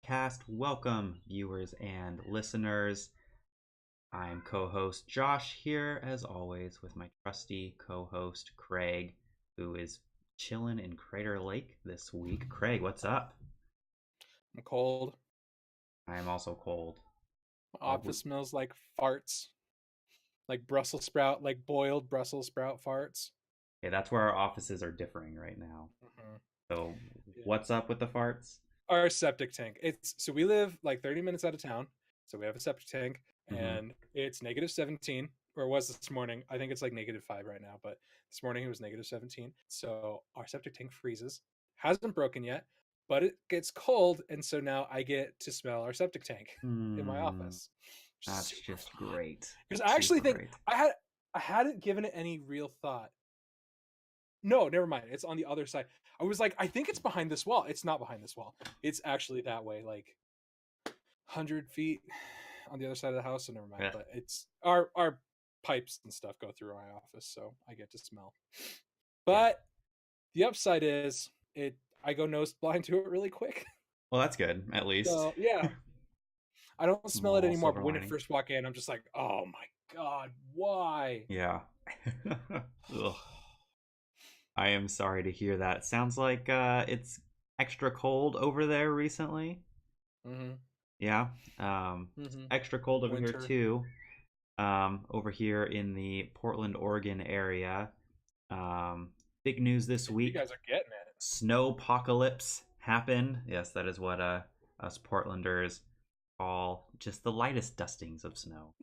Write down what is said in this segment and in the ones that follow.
podcast. Welcome, viewers and listeners. I'm co-host Josh here, as always, with my trusty co-host Kraig, who is chilling in Crater Lake this week. Kraig, what's up? I'm cold. I am also cold. My office smells like farts, like Brussels sprout, like boiled Brussels sprout farts. Okay, that's where our offices are differing right now. Mm-hmm. So, Yeah. what's up with the farts? Our septic tank. It's so we live like 30 minutes out of town, so we have a septic tank, Mm-hmm. and it's -17, or it was this morning. I think it's like -5 right now, but this morning it was -17. So our septic tank freezes. Hasn't broken yet, but it gets cold, and so now I get to smell our septic tank in my Hmm, office. that's Super just fun. great. Because I actually Super think great. I hadn't given it any real thought. No, never mind. It's on the other side. I was like, I think it's behind this wall. It's not behind this wall. It's actually that way, like 100 feet on the other side of the house. So never mind. Yeah. But it's our pipes and stuff go through my office, so I get to smell. Yeah. But the upside is it. I go nose blind to it really quick. Well, that's good, at least. So yeah, I don't smell it Small anymore. silver But when it lining. first walk in, I'm just like, oh my god, why? Yeah. Ugh. I am sorry to hear that. Sounds like it's extra cold over there recently. Mm-hmm. Yeah. It's Mm-hmm. extra cold over here Winter. too. Over here in the Portland, Oregon area. Big news this You week. guys are getting it. Snow apocalypse happened. Yes, that is what us Portlanders call just the lightest dustings of snow.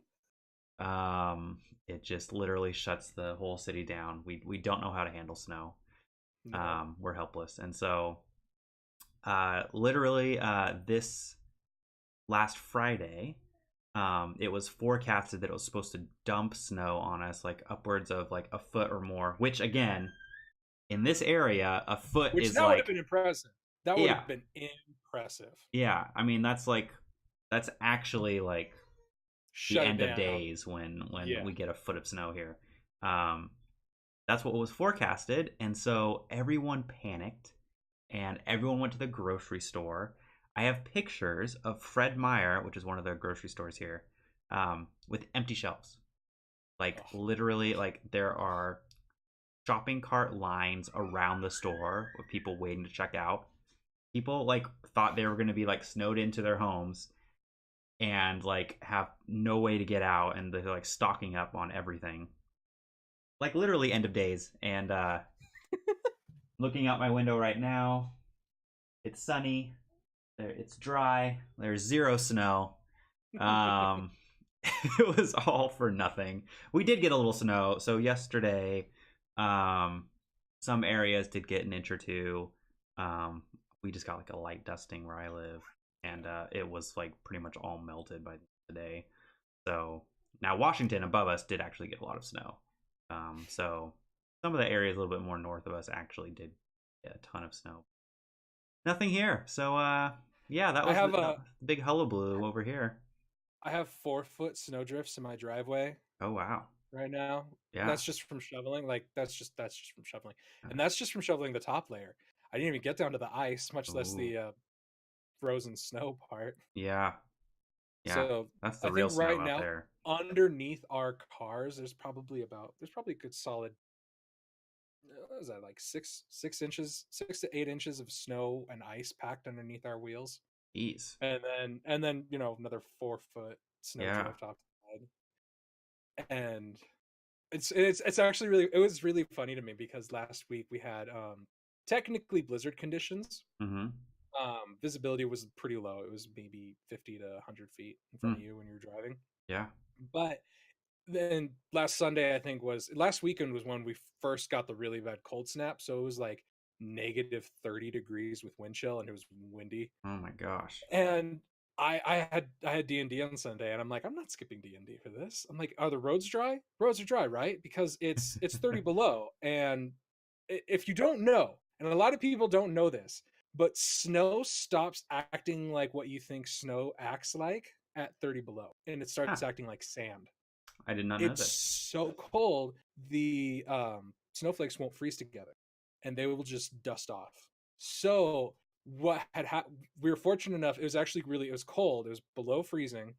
Um, it just literally shuts the whole city down. We don't know how to handle snow. No. We're helpless, and so literally this last Friday, it was forecasted that it was supposed to dump snow on us, like upwards of like a foot or more. Which again, in this area, a foot Which is that would have like, been impressive. That would yeah, have been impressive. yeah. I mean, that's actually like the Shut it end of down. days when Yeah. we get a foot of snow here. Um, that's what was forecasted, and so everyone panicked, and everyone went to the grocery store. I have pictures of Fred Meyer, which is one of the grocery stores here, with empty shelves. Like Oh. literally, like there are shopping cart lines around the store with people waiting to check out. People like thought they were going to be like snowed into their homes and like have no way to get out, and they're like stocking up on everything. Like literally end of days. And looking out my window right now, it's sunny. It's dry. There's zero snow. Um, it was all for nothing. We did get a little snow. So yesterday, um, some areas did get an inch or two. Um, we just got like a light dusting where I live, and it was like pretty much all melted by the day. So now Washington above us did actually get a lot of snow. So some of the areas a little bit more north of us actually did get a ton of snow. Nothing here. So yeah, that I was have the a big hullabaloo over here. I have 4 foot snow drifts in my driveway Oh wow. right now. Yeah. That's just from shoveling. Like that's just from shoveling, and that's just from shoveling the top layer. I didn't even get down to the ice, much less Ooh. the frozen snow part. Yeah. Yeah. So That's the I real think snow right out now, there. underneath our cars, there's probably a good solid what is that, like 6 inches, 6 to 8 inches of snow and ice packed underneath our wheels, Ease. and then another 4 foot snow Yeah. drift off the side. And it's actually really, it was really funny to me because last week we had technically blizzard conditions. Mm-hmm. Visibility was pretty low. It was maybe 50 to 100 feet in front Mm. of you when you were driving. Yeah. But then last weekend was when we first got the really bad cold snap. So it was like -30 degrees with wind chill, and it was windy. Oh my gosh. And I had D&D on Sunday, and I'm like, I'm not skipping D&D for this. I'm like, are the roads dry? Roads are dry, right? Because it's 30 below. And if you don't know, and a lot of people don't know this, but snow stops acting like what you think snow acts like at 30 below, and it Huh. starts acting like sand. I did not know It's this. so cold, the snowflakes won't freeze together, and they will just dust off. So what had happened, we were fortunate enough, it was actually really, it was cold, it was below freezing,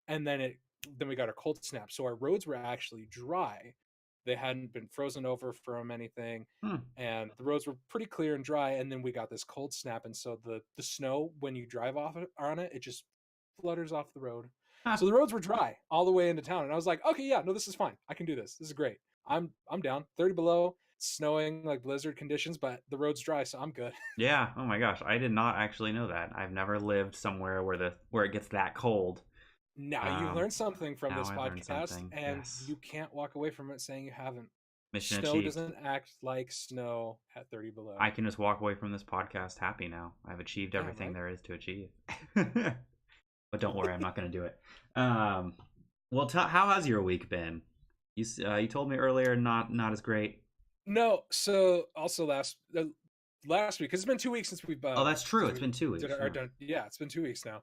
and then we got a cold snap, so our roads were actually dry. They hadn't been frozen over from anything, Hmm. and the roads were pretty clear and dry. And then we got this cold snap, and so the snow, when you drive off it, on it, it just flutters off the road. Huh. So the roads were dry all the way into town, and I was like, okay, yeah, no, this is fine. I can do this. This is great. I'm down. 30 below, snowing like blizzard conditions, but the road's dry, so I'm good. Yeah. Oh my gosh, I did not actually know that. I've never lived somewhere where it gets that cold. Now you've learned something from Now this I learned podcast, something. and Yes. you can't walk away from it saying you haven't. Mission Snow achieved. doesn't act like snow at 30 below. I can just walk away from this podcast happy now. I've achieved Yeah, everything right? there is to achieve. But don't worry, I'm not going to do it. Um, well, how has your week been? You told me earlier not as great. No, so also last week, because it's been 2 weeks Oh, that's true. since It's we been 2 weeks. did our Yeah. done. Yeah, it's been 2 weeks now,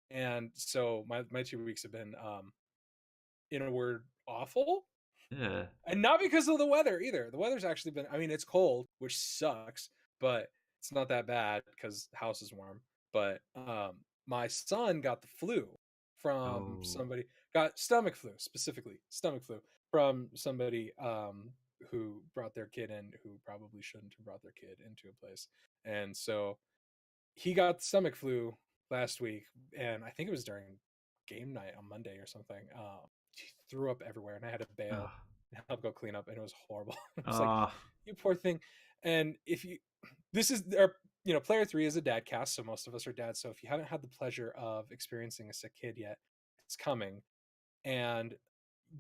and so my 2 weeks have been, in a word, awful. Yeah. And not because of the weather either. The weather's actually been, I mean, it's cold, which sucks, but it's not that bad because the house is warm. But my son got the flu from Oh. somebody, got stomach flu, specifically stomach flu from somebody who brought their kid in, who probably shouldn't have brought their kid into a place. And so he got stomach flu last week, and I think it was during game night on Monday or something. He threw up everywhere, and I had to bail Ugh. and help go clean up, and it was horrible. I was like, Uh, "You poor thing." And if you, this is our, player three is a dad cast, so most of us are dads. So if you haven't had the pleasure of experiencing a sick kid yet, it's coming. And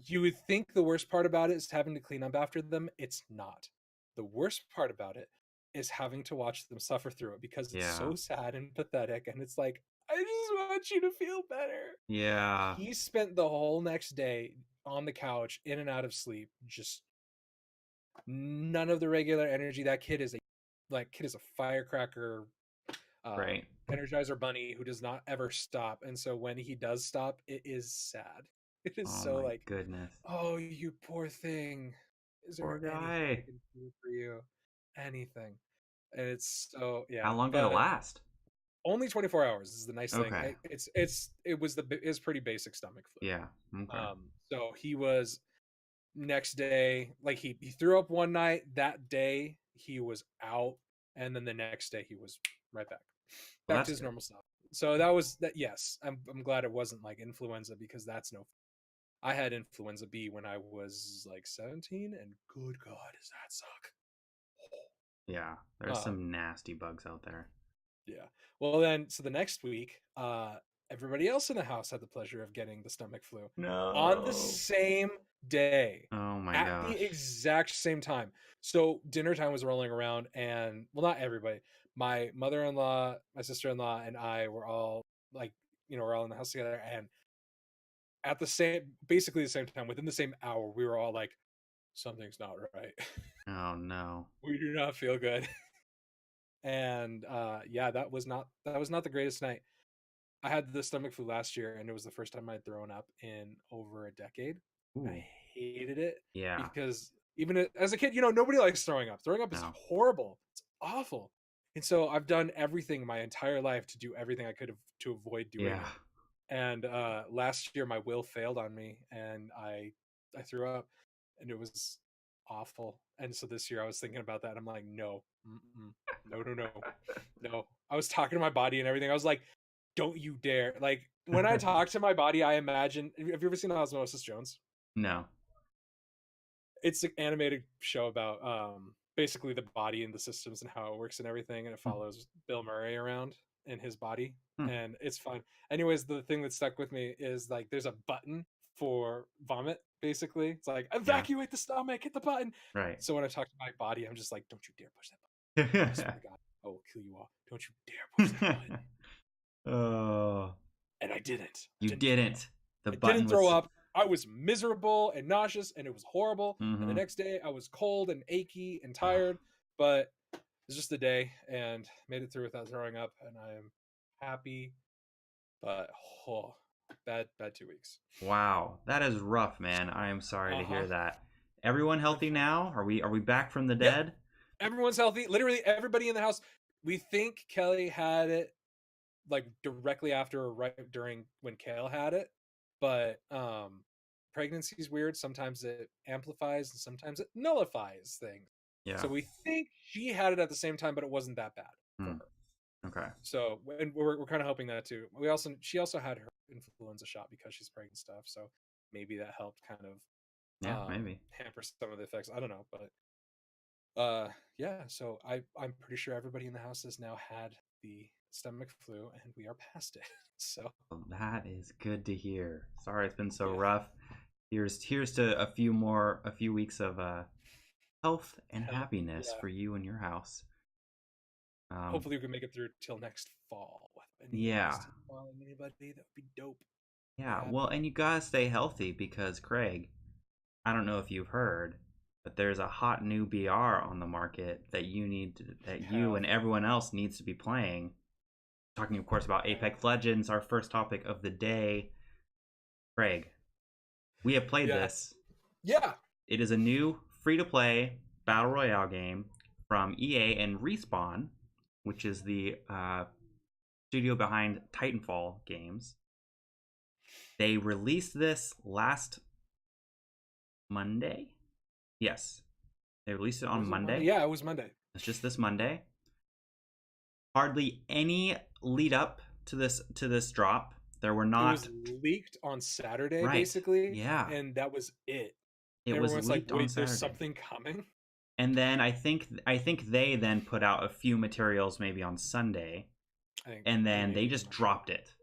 you would think the worst part about it is having to clean up after them. It's not. The worst part about it is having to watch them suffer through it, because it's yeah. so sad and pathetic. And it's like, I just want you to feel better. Yeah. He spent the whole next day on the couch, in and out of sleep, just none of the regular energy. That kid is a firecracker, Right. energizer bunny who does not ever stop. And so when he does stop, it is sad. It is Oh so my like, goodness. oh, you poor thing. Is Poor there anything I guy. can do for you? Anything. And it's so, yeah. How long did it But last? only 24 hours is the nice thing. Okay. It was pretty basic stomach flu. Yeah. Okay. So he was, next day, like he threw up one night. That day he was out, and then the next day he was right Well, back to that's his good. normal stuff. So that was that. Yes, I'm glad it wasn't like influenza, because that's no. I had influenza B when I was like 17, and good God, does that suck? Yeah. There's Um, some nasty bugs out there. yeah. Well, then, so the next week, everybody else in the house had the pleasure of getting the stomach flu on the No. same day, Oh my at the gosh. exact same time. So dinner time was rolling around, and well, not everybody. My mother-in-law, my sister-in-law, and I were all like, we're all in the house together, and at basically the same time, within the same hour, we were all like, something's not right. Oh no. We do not feel good. And yeah, that was not the greatest night. I had the stomach flu last year, and it was the first time I'd thrown up in over a decade. I Ooh. hated it, Yeah. because even as a kid, nobody likes throwing up. Throwing up is No. horrible. It's awful. And so I've done everything my entire life to do everything I could have to avoid doing Yeah. it. And last year my will failed on me, and I threw up, and it was awful. And so this year I was thinking about that, and I'm like, no, no, no, no, no. I was talking to my body and everything. I was like, don't you dare. Like, when I talk to my body, I imagine, have you ever seen Osmosis Jones? No. It's an animated show about basically the body and the systems and how it works and everything, and it Hmm. follows Bill Murray around in his body, Hmm. and it's fun. Anyways, the thing that stuck with me is like, there's a button for vomit. Basically, it's like, Yeah. evacuate the stomach, hit the button. Right. So when I talk to my body, I'm just like, don't you dare push that button. I swear to God, I will kill you all. Don't you dare push that button. Oh, And I didn't. you didn't. The I button didn't throw was. up. I was miserable and nauseous, and it was horrible. And the Mhm. next day I was cold and achy and Ugh. tired, but it was just a day, and made it through without throwing up, and I am happy. But bad 2 weeks. Wow, that is rough, man. I am sorry to Uh-huh. hear that. Everyone healthy now? Are we back from the Yep. dead? Everyone's healthy. Literally everybody in the house. we think Kelly had it like directly after or right during when Kale had it, but pregnancy is weird. Sometimes it amplifies and sometimes it nullifies things. Yeah. So we think she had it at the same time, but it wasn't that bad for Hmm. her. Okay. So and we're kind of hoping that too. She also had her influenza shot because she's pregnant and stuff. So maybe that helped kind of Yeah, maybe. hamper some of the effects. I don't know, but yeah. So I'm pretty sure everybody in the house has now had the stomach flu, and we are past it. So Well, that is good to hear. Sorry it's been so yeah, rough. Here's to a few weeks of health and hell happiness yeah. for you and your house. Hopefully we can make it through till next fall with any Yeah. guests following anybody. That would be dope. Be Yeah. Well, happy. and you gotta stay healthy because Kraig, I don't know if you've heard, but there's a hot new BR on the market that that you Hell and yeah. everyone else needs to be playing. Talking, of course, about Apex Legends, our first topic of the day. Kraig, we have played Yes. this. Yeah. It is a new free-to-play battle royale game from EA and Respawn, which is the studio behind Titanfall games. They released this last Monday. Yes, they released it on Was it Monday? Monday. Yeah, it was Monday. It's just this Monday. Hardly any lead up to this drop. There were It was not. leaked on Saturday, Right. basically, Yeah. and that was it. It was Everyone's like, leaked on "Wait, there's Saturday. something coming." And then I think they then put out a few materials maybe on Sunday, I think and they then may they have just been on Sunday. dropped it.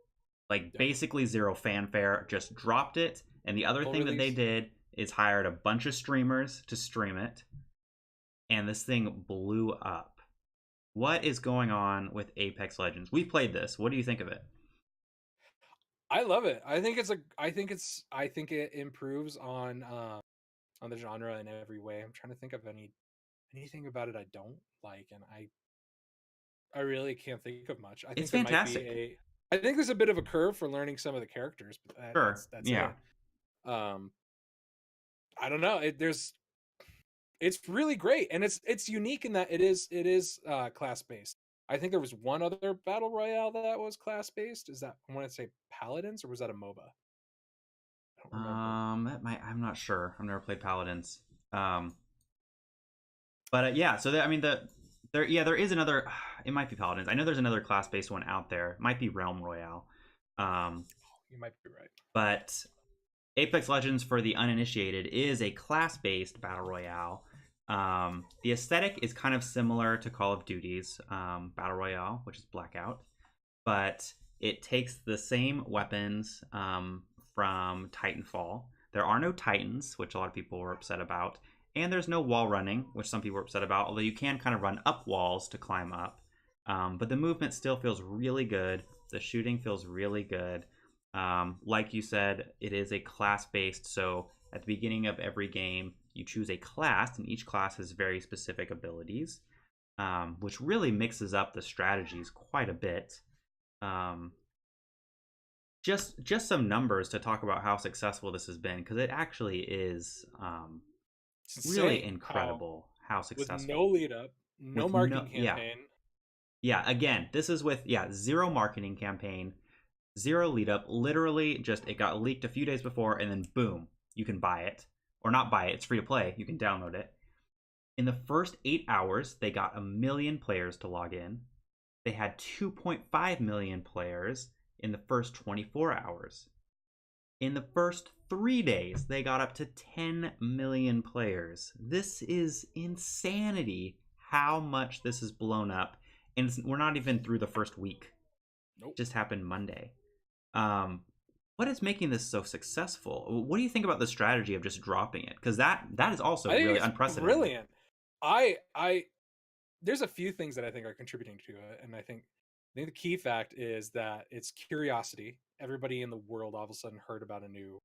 Like Yep. basically zero fanfare, just dropped it. And the other Full thing that they release. did is hired a bunch of streamers to stream it, and this thing blew up. What is going on with Apex Legends? We played this. What do you think of it? I love it. I think it's a. I think it improves on the genre in every way. I'm trying to think of anything about it I don't like, and I really can't think of much. I It's think there might be fantastic. I think there's a bit of a curve for learning some of the characters, but Sure. that's Yeah. it. Um, I don't know. It's really great, and it's unique in that it is class based. I think there was one other battle royale that was class based. Is that I want to say Paladins or was that a MOBA? I don't remember. That might. I'm not sure. I've never played Paladins. Um, but yeah. So I mean, there is another. It might be Paladins. I know there's another class based one out there. It might be Realm Royale. Um, You might be right. but Apex Legends for the uninitiated is a class based battle royale. The aesthetic is kind of similar to Call of Duty's battle royale, which is Blackout, but it takes the same weapons from Titanfall. There are no Titans, which a lot of people were upset about, and there's no wall running, which some people were upset about, although you can kind of run up walls to climb up. But the movement still feels really good. The shooting feels really good. Like you said, it is a class based, so at the beginning of every game, you choose a class, and each class has very specific abilities, which really mixes up the strategies quite a bit. Um, just some numbers to talk about how successful this has been, because it actually is It's really insane how incredible how with no successful. lead up, no With no, marketing yeah, campaign. yeah. Again, this is with zero marketing campaign, zero lead up. Literally, just it got leaked a few days before, and then boom, you can buy it or not buy it. It's free to play. You can download it. In the first 8 hours, they got 1 million players to log in. They had 2.5 million players in the first 24 hours. In the first 3 days, they got up to 10 million players. This is insanity how much this has blown up. And we're not even through the first week. Nope. It just happened Monday. What is making this so successful? What do you think about the strategy of just dropping it? Because that is also I think really it's unprecedented. brilliant. I there's a few things that I think are contributing to it, and I think the key fact is that it's curiosity. Everybody in the world all of a sudden heard about a new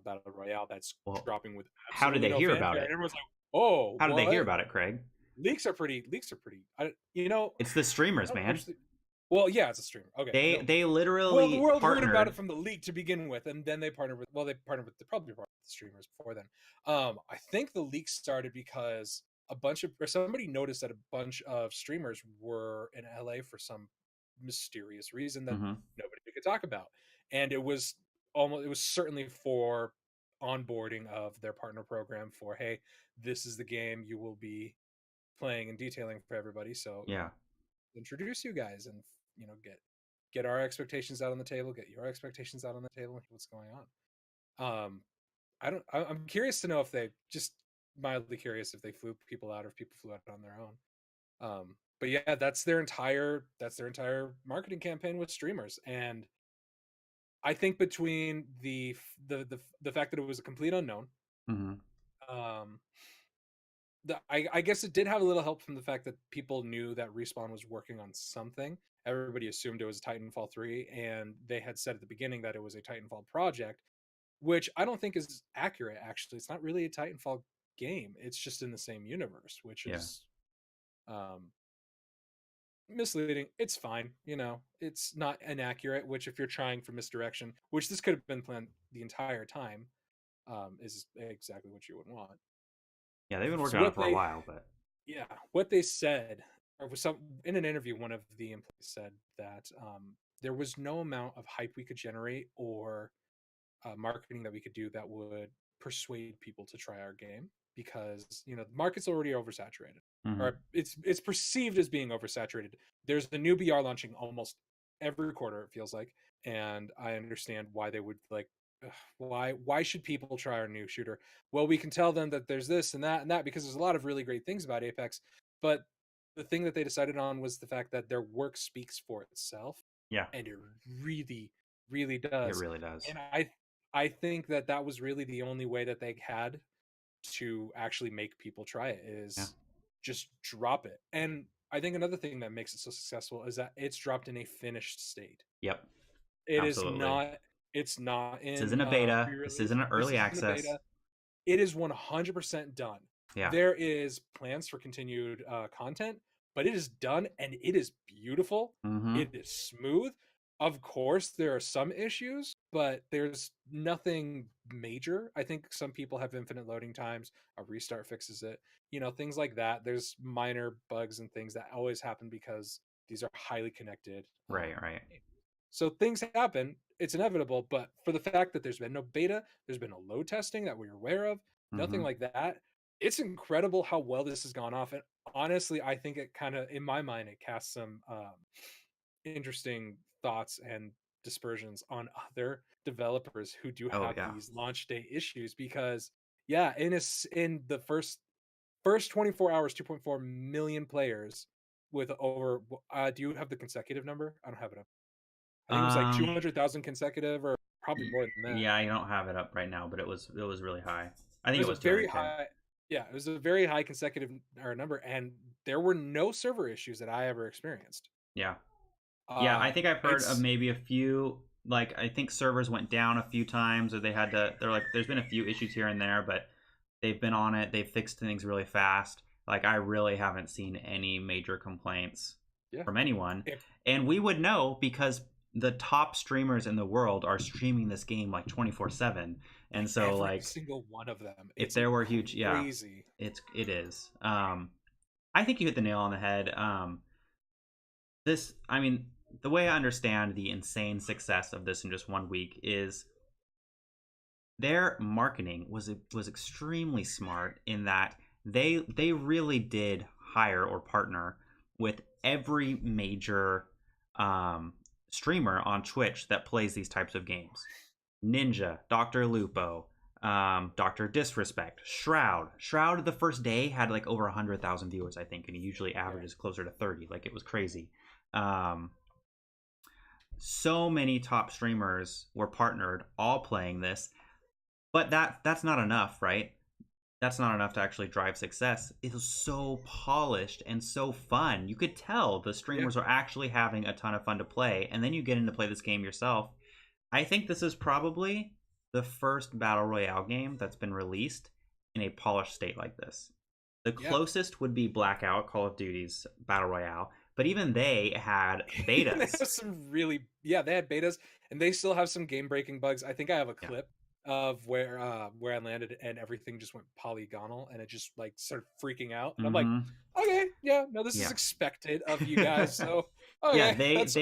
battle royale that's Well, dropping with how did absolutely they no hear about fanfare, and it? everyone's like, "Oh, How did they hear what?" about it, Kraig? Leaks are pretty. Leaks are pretty. It's the I streamers, don't man. actually. Well, yeah, it's a streamer. Okay, no. They Well, the literally world heard about it partnered. from the leak to begin with, and then they partnered with. Well, they partnered with the probably partnered with the streamers before then. I think the leak started because a bunch of, or somebody noticed that a bunch of streamers were in LA for some mysterious reason that Mm-hmm. nobody could talk about. And it was certainly for onboarding of their partner program for, hey, this is the game you will be playing and detailing for everybody. So, Yeah. introduce you guys and, get our expectations out on the table, get your expectations out on the table, and what's going on. I'm curious to know if they just mildly curious if they flew people out or if people flew out on their own. But yeah, that's their entire marketing campaign with streamers. And I think between the fact that it was a complete unknown, Mm-hmm. um, I guess it did have a little help from the fact that people knew that Respawn was working on something. Everybody assumed it was Titanfall 3, and they had said at the beginning that it was a Titanfall project, which I don't think is accurate, actually. It's not really a Titanfall game. It's just in the same universe, which Yeah. is um, misleading. It's fine. It's not inaccurate, which if you're trying for misdirection, which this could have been planned the entire time, is exactly what you would want. Yeah, they've been So working on it for a while, but yeah, what they said, or was some in an interview, one of the employees said that there was no amount of hype we could generate or marketing that we could do that would persuade people to try our game, because the market's already oversaturated, mm-hmm. or it's perceived as being oversaturated. There's the new BR launching almost every quarter, it feels like, and I understand why they would like, why should people try our new shooter? Well, we can tell them that there's this and that and that, because there's a lot of really great things about Apex, but the thing that they decided on was the fact that their work speaks for itself, Yeah, and it really, really it does. really does. And I think that that was really the only way that they had to actually make people try it, Yeah. is just drop it. And I think another thing that makes it so successful is that it's dropped in a finished state. Yep. It is Absolutely. not. It's not This in isn't a beta. This pre-release. isn't an This early isn't a access. beta. It is 100% done. Yeah. There is plans for continued content, but it is done and it is beautiful. Mm-hmm. It is smooth. Of course, there are some issues, but there's nothing major. I think some people have infinite loading times. A restart fixes it. Things like that. There's minor bugs and things that always happen because these are highly connected. Right. Right. So things happen. It's inevitable, but for the fact that there's been no beta, there's been no load testing that we're aware of, Mm-hmm. nothing like that. It's incredible how well this has gone off. And honestly, I think it kind of, in my mind, it casts some interesting thoughts and dispersions on other developers who do Oh have yeah. these launch day issues, because yeah, in the first 24 hours, 2.4 million players with over do you have the consecutive number? I don't have it up. I think it was like Um. 200,000 consecutive, or probably more than that. Yeah, I don't have it up right now, but it was really high. I It think it was a was very 200K. high, yeah, it was a very high consecutive or number, and there were no server issues that I ever experienced. Yeah. Yeah, I think I've heard of It's maybe a few. Like, I think servers went down a few times, or they had to. They're like, there's been a few issues here and there, but they've been on it. They've fixed things really fast. Like, I really haven't seen any major complaints yeah, from anyone, if, and we would know because the top streamers in the world are streaming this game like 24/7, and like so every like single one of them. if It's there were huge, yeah, crazy. it is. I think you hit the nail on the head. This, I mean, the way I understand the insane success of this in just 1 week is their marketing was extremely smart in that they really did hire or partner with every major streamer on Twitch that plays these types of games. Ninja, Dr. Lupo, Dr. Disrespect, Shroud. Shroud the first day had like over 100,000 viewers, I think, and he usually Yeah, averages closer to 30. Like, it was crazy. Um, so many top streamers were partnered, all playing this, but that's not enough, right? That's not enough to actually drive success. It was so polished and so fun. You could tell the yeah, streamers are actually having a ton of fun to play, and then you get in to play this game yourself. I think this is probably the first battle royale game that's been released in a polished state like this. The yeah. closest would be Blackout, Call of Duty's battle royale, but even they had They betas. have some really, yeah, they had betas, and they still have some game breaking bugs. I think I have a Yeah. clip where I landed, and everything just went polygonal, and it just like started freaking out. And I'm like, Mm-hmm. okay, yeah, no, this is Yeah. expected of you guys. So Yeah, okay, they that's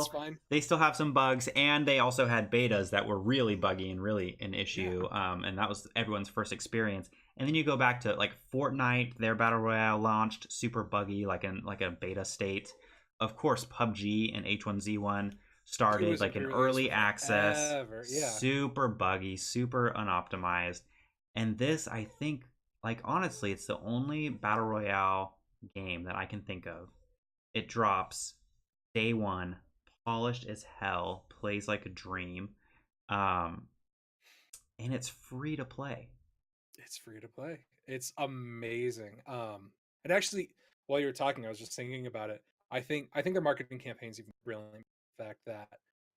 fine. they still have some bugs, and they also had betas that were really buggy and really an Yeah, issue. And that was everyone's first experience. And then you go back to like Fortnite, their battle royale launched super buggy, like in like a beta state. Of course, PUBG and H1Z1 two started was in like an pre-release early for access, forever. Yeah, super buggy, super unoptimized. And this, I think, like honestly, it's the only battle royale game that I can think of. It drops day one, polished as hell, plays like a dream, um, and it's free to play. it's free to play. It's amazing. And actually, while you were talking, I was just thinking about it. I think their marketing campaign's even brilliant. The fact that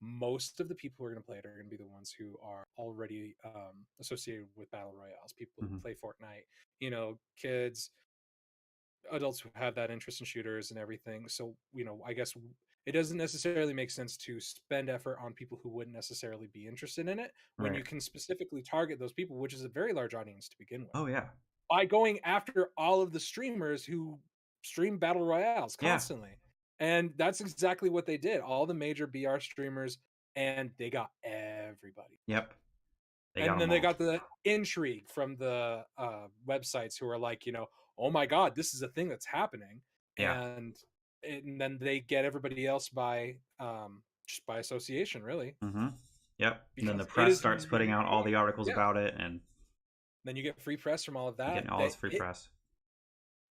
most of the people who are going to play it are going to be the ones who are already associated with battle royales. People who Mm-hmm. play Fortnite, kids, adults who have that interest in shooters and everything. So, I guess it doesn't necessarily make sense to spend effort on people who wouldn't necessarily be interested in it when Right. you can specifically target those people, which is a very large audience to begin with, Oh yeah. by going after all of the streamers who stream battle royales Yeah. constantly. And that's exactly what they did. All the major BR streamers, and they got everybody. Yep. They got And then them they all. got the intrigue from the websites who are like, oh my god, this is a thing that's happening. Yeah. And then they get everybody else by just by association, really, Mm-hmm. Yep. And then the because it press is starts putting out all the articles yeah. about it, and Then you get free press from all of you're that. getting all this free press.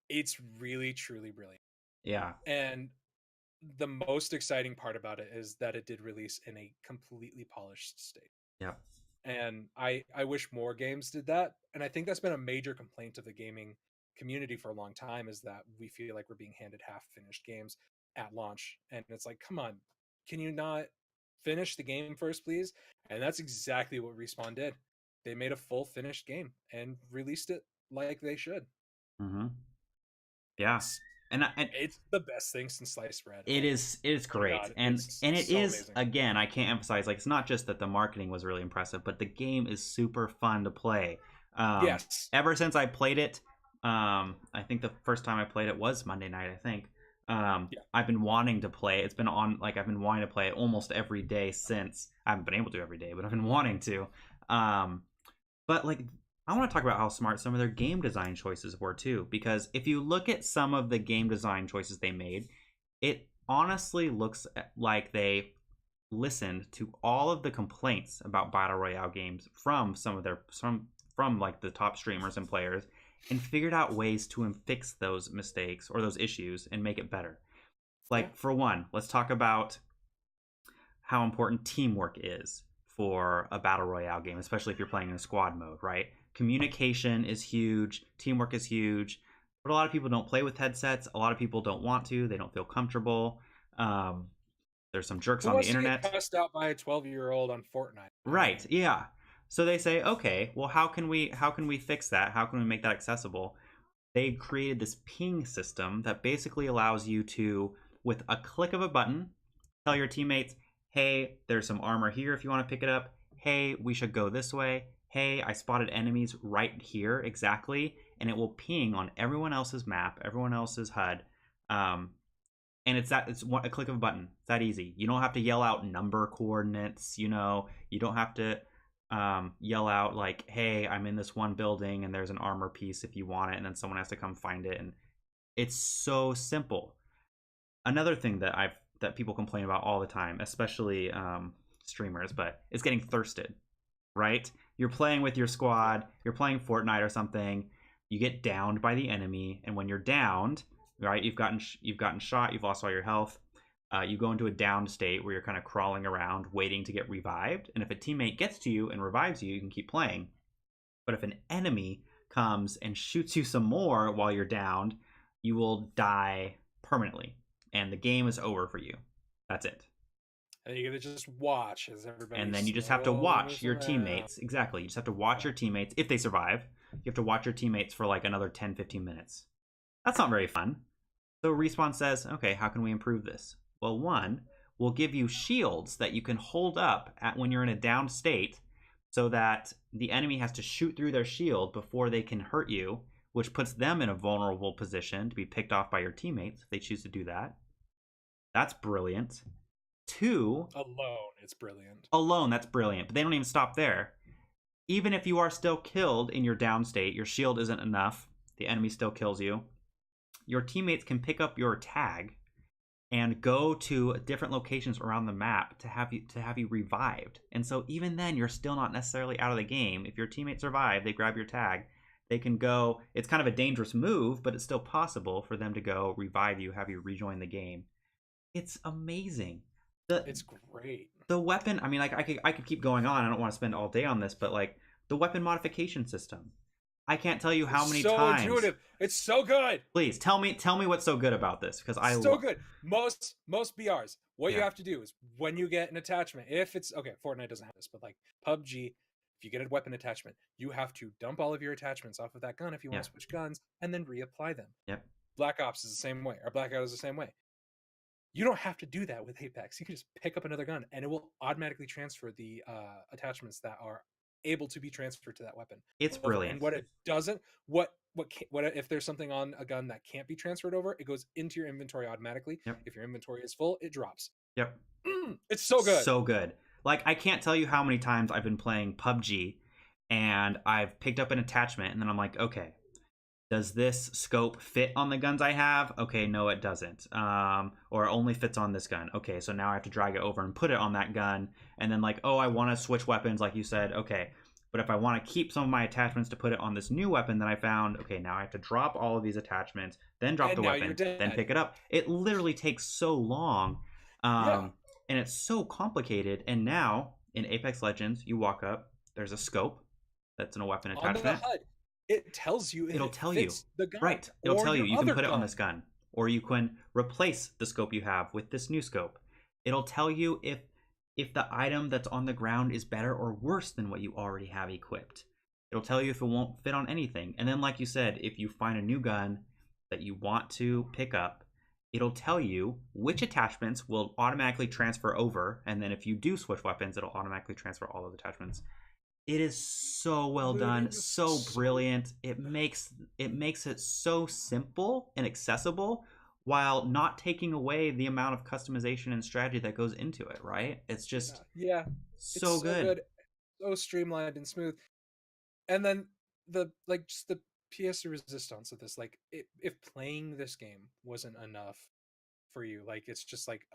It's really truly brilliant. Yeah. And the most exciting part about it is that it did release in a completely polished state. Yep. And I wish more games did that. And I think that's been a major complaint of the gaming community for a long time, is that we feel like we're being handed half finished games at launch. And it's like, come on, can you not finish the game first, please? And that's exactly what Respawn did. They made a full finished game and released it like they should. Mm-hmm. Yeah. It's And it's the best thing since sliced bread. it is My great, god, and it's it so is, amazing. again, I can't emphasize, like, it's not just that the marketing was really impressive, but the game is super fun to play. Yes. Ever since I played it, I think the first time I played it was Monday night, I think. Yeah. I've been wanting to play it. It's been on, like, I've been wanting to play it almost every day since. I haven't been able to every day, but I've been wanting to. But like, I want to talk about how smart some of their game design choices were too, because if you look at some of the game design choices they made, it honestly looks like they listened to all of the complaints about battle royale games from some of their from like the top streamers and players, and figured out ways to fix those mistakes or those issues and make it better. Yeah. Like, for one, let's talk about how important teamwork is for a battle royale game, especially if you're playing in squad mode, right? Communication is huge, teamwork is huge, but a lot of people don't play with headsets. A lot of people don't want to, they don't feel comfortable. Um, there's some jerks Who on the wants to get internet. cussed out by a 12-year-old on Fortnite? I Right, mean, yeah. So they say, okay, well, how can we fix that? How can we make that accessible? They created this ping system that basically allows you to, with a click of a button, tell your teammates, hey, there's some armor here if you want to pick it up. Hey, we should go this way. Hey, I spotted enemies right here exactly. And it will ping on everyone else's map, everyone else's HUD. And it's a click of a button. It's that easy. You don't have to yell out number coordinates. You don't have to yell out like, "Hey, I'm in this one building and there's an armor piece if you want it," and then someone has to come find it. And it's so simple. Another thing that people complain about all the time, especially streamers, but it's getting thirsted. Right? You're playing with your squad. You're playing Fortnite or something. You get downed by the enemy, and when you're downed, right, you've gotten shot. You've lost all your health. You go into a downed state where you're kind of crawling around, waiting to get revived. And if a teammate gets to you and revives you, you can keep playing. But if an enemy comes and shoots you some more while you're downed, you will die permanently, and the game is over for you. That's it. and you gotta just watch as everybody And then you just have to slowly watch moves your around. teammates. Exactly. You just have to watch Yeah. your teammates. If they survive, you have to watch your teammates for like another 10, 15 minutes. That's not very fun. So Respawn says, okay, how can we improve this? Well, one, we'll give you shields that you can hold up when you're in a downed state, so that the enemy has to shoot through their shield before they can hurt you, which puts them in a vulnerable position to be picked off by your teammates if they choose to do that. That's brilliant. Two, Alone, it's brilliant. alone, that's brilliant. But they don't even stop there. Even if you are still killed in your down state, your shield isn't enough, the enemy still kills you, your teammates can pick up your tag and go to different locations around the map to have you revived. And so even then you're still not necessarily out of the game. If your teammates survive, they grab your tag, they can go. It's kind of a dangerous move, but it's still possible for them to go revive you, have you rejoin the game. It's amazing. It's great. The weapon, I mean, like I could keep going on. I don't want to spend all day on this, but like the weapon modification system. I can't tell you how It's many so times. intuitive. It's so good. Please tell me what's so good about this, because Good. Most BRs, what you Yeah. have to do is when you get an attachment, if it's okay, Fortnite doesn't have this, but like PUBG, if you get a weapon attachment, you have to dump all of your attachments off of that gun if you want to switch guns, and then reapply them. Yep. Black Ops is the same way, or Blackout is the same way. You don't have to do that with Apex. You can just pick up another gun, and it will automatically transfer the attachments that are able to be transferred to that weapon. It's brilliant. And what it doesn't, what if there's something on a gun that can't be transferred over, it goes into your inventory automatically. Yep. If your inventory is full, it drops. Yep. It's so good. So good. Like, I can't tell you how many times I've been playing PUBG and I've picked up an attachment and then I'm like, okay, does this scope fit on the guns I have? Okay, no, it doesn't. Or it only fits on this gun. Okay, so now I have to drag it over and put it on that gun. And then like, oh, I want to switch weapons, like you said. Okay, but if I want to keep some of my attachments to put it on this new weapon that I found, okay, now I have to drop all of these attachments, then drop the weapon, then pick it up. It literally takes so long. And it's so complicated. And now in Apex Legends, you walk up, there's a scope that's in a weapon attachment. On the HUD, it tells you. It'll tell you the gun, right. It'll tell you can put it gun. on this gun, or you can replace the scope you have with this new scope. It'll tell you if the item that's on the ground is better or worse than what you already have equipped. It'll tell you if it won't fit on anything. And then, like you said, if you find a new gun that you want to pick up, it'll tell you which attachments will automatically transfer over. And then if you do switch weapons, it'll automatically transfer all of the attachments. It is so well done, so brilliant. It makes it so simple and accessible while not taking away the amount of customization and strategy that goes into it, right? It's just so good. So streamlined and smooth. And then just the pièce de resistance of this, like if playing this game wasn't enough for you, like it's just like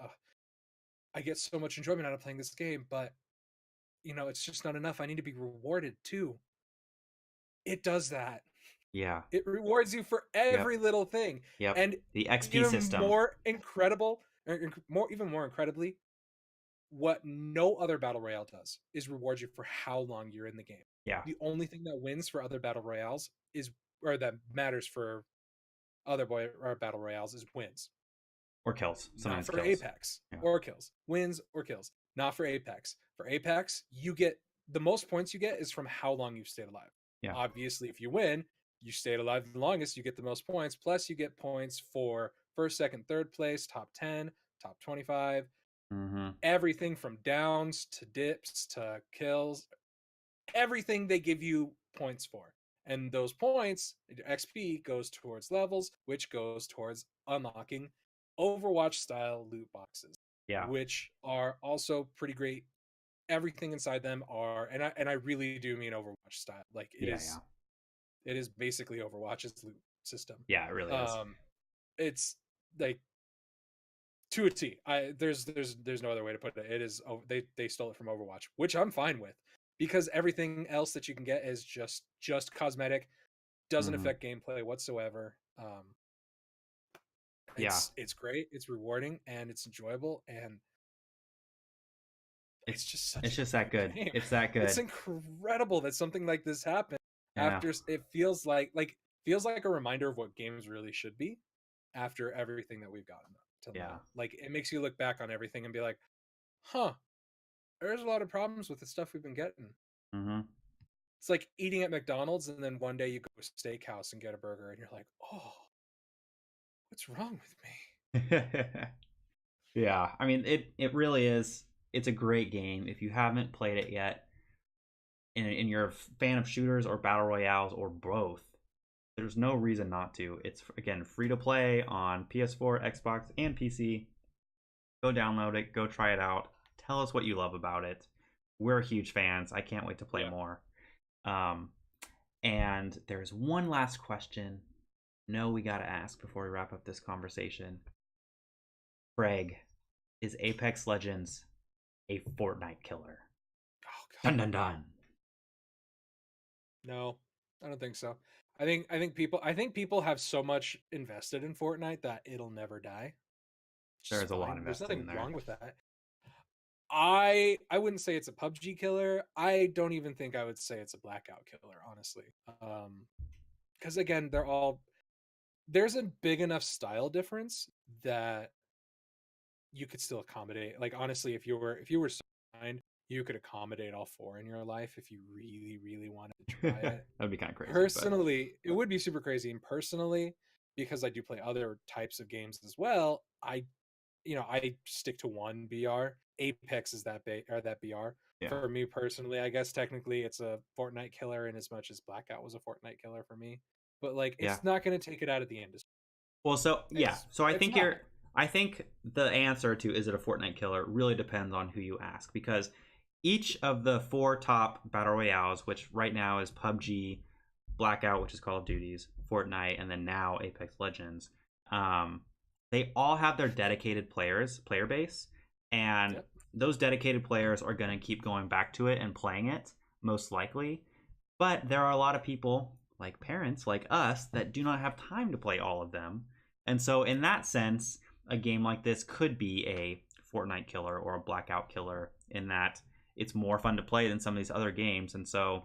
I get so much enjoyment out of playing this game, but it's just not enough. I need to be rewarded too. It does that. Yeah. It rewards you for every little thing. Yep. And the XP system. Even more incredibly, what no other battle royale does is reward you for how long you're in the game. Yeah. The only thing that wins for other battle royales that matters for other battle royales is wins. Or kills. Sometimes not for kills. Apex. Yeah. Or kills. Wins or kills. Not for Apex. For Apex, you get the most points you get is from how long you've stayed alive. Yeah. Obviously, if you win, you stayed alive the longest, you get the most points. Plus, you get points for first, second, third place, top 10, top 25. Mm-hmm. Everything from downs to dips to kills. Everything they give you points for. And those points, XP, goes towards levels, which goes towards unlocking Overwatch-style loot boxes. Yeah. Which are also pretty great. Everything inside them are, and I really do mean Overwatch style. Like it is basically Overwatch's loot system. Yeah, it really is. It's like to a T. There's no other way to put it. It is they stole it from Overwatch, which I'm fine with, because everything else that you can get is just cosmetic, doesn't affect gameplay whatsoever. It's great, it's rewarding, and it's enjoyable, and it's just that good. Game. It's that good. It's incredible that something like this happened after it feels like a reminder of what games really should be after everything that we've gotten to now. Like it makes you look back on everything and be like, huh, there's a lot of problems with the stuff we've been getting. Mm-hmm. It's like eating at McDonald's and then one day you go to a steakhouse and get a burger and you're like, oh, what's wrong with me? Yeah, I mean, it really is. It's a great game. If you haven't played it yet, and you're a fan of shooters or battle royales or both, there's no reason not to. It's again free to play on PS4, Xbox, and PC. Go download it, go try it out. Tell us what you love about it. We're huge fans. I can't wait to play Yeah. more. Um, and there's one last question. No, we got to ask before we wrap up this conversation. Kraig, is Apex Legends a Fortnite killer? Oh Dun God. dun dun. No, I don't think so. I think people have so much invested in Fortnite that it'll never die. Which is There's a lot fine. There's invested in nothing there. wrong with that. I wouldn't say it's a PUBG killer. I don't even think I would say it's a Blackout killer, honestly. Because again, there's a big enough style difference that you could still accommodate. Like honestly, if you were so kind, you could accommodate all four in your life if you really, really wanted to try it. That'd be kind of crazy, but Personally, it would be super crazy. And personally, because I do play other types of games as well, I stick to one BR. Apex is that BR. yeah, For me personally, I guess technically it's a Fortnite killer in as much as Blackout was a Fortnite killer for me. But like yeah. it's not gonna take it out of the industry. Well, so yeah, so I It's think not. you're. I think the answer to is it a Fortnite killer really depends on who you ask because each of the four top battle royales, which right now is PUBG, Blackout, which is Call of Duty's, Fortnite, and then now Apex Legends, um, they all have their dedicated player base, and Yep. those dedicated players are going to keep going back to it and playing it most likely. But there are a lot of people, like parents, like us, that do not have time to play all of them. And so, in that sense, a game like this could be a Fortnite killer or a Blackout killer in that it's more fun to play than some of these other games. And so,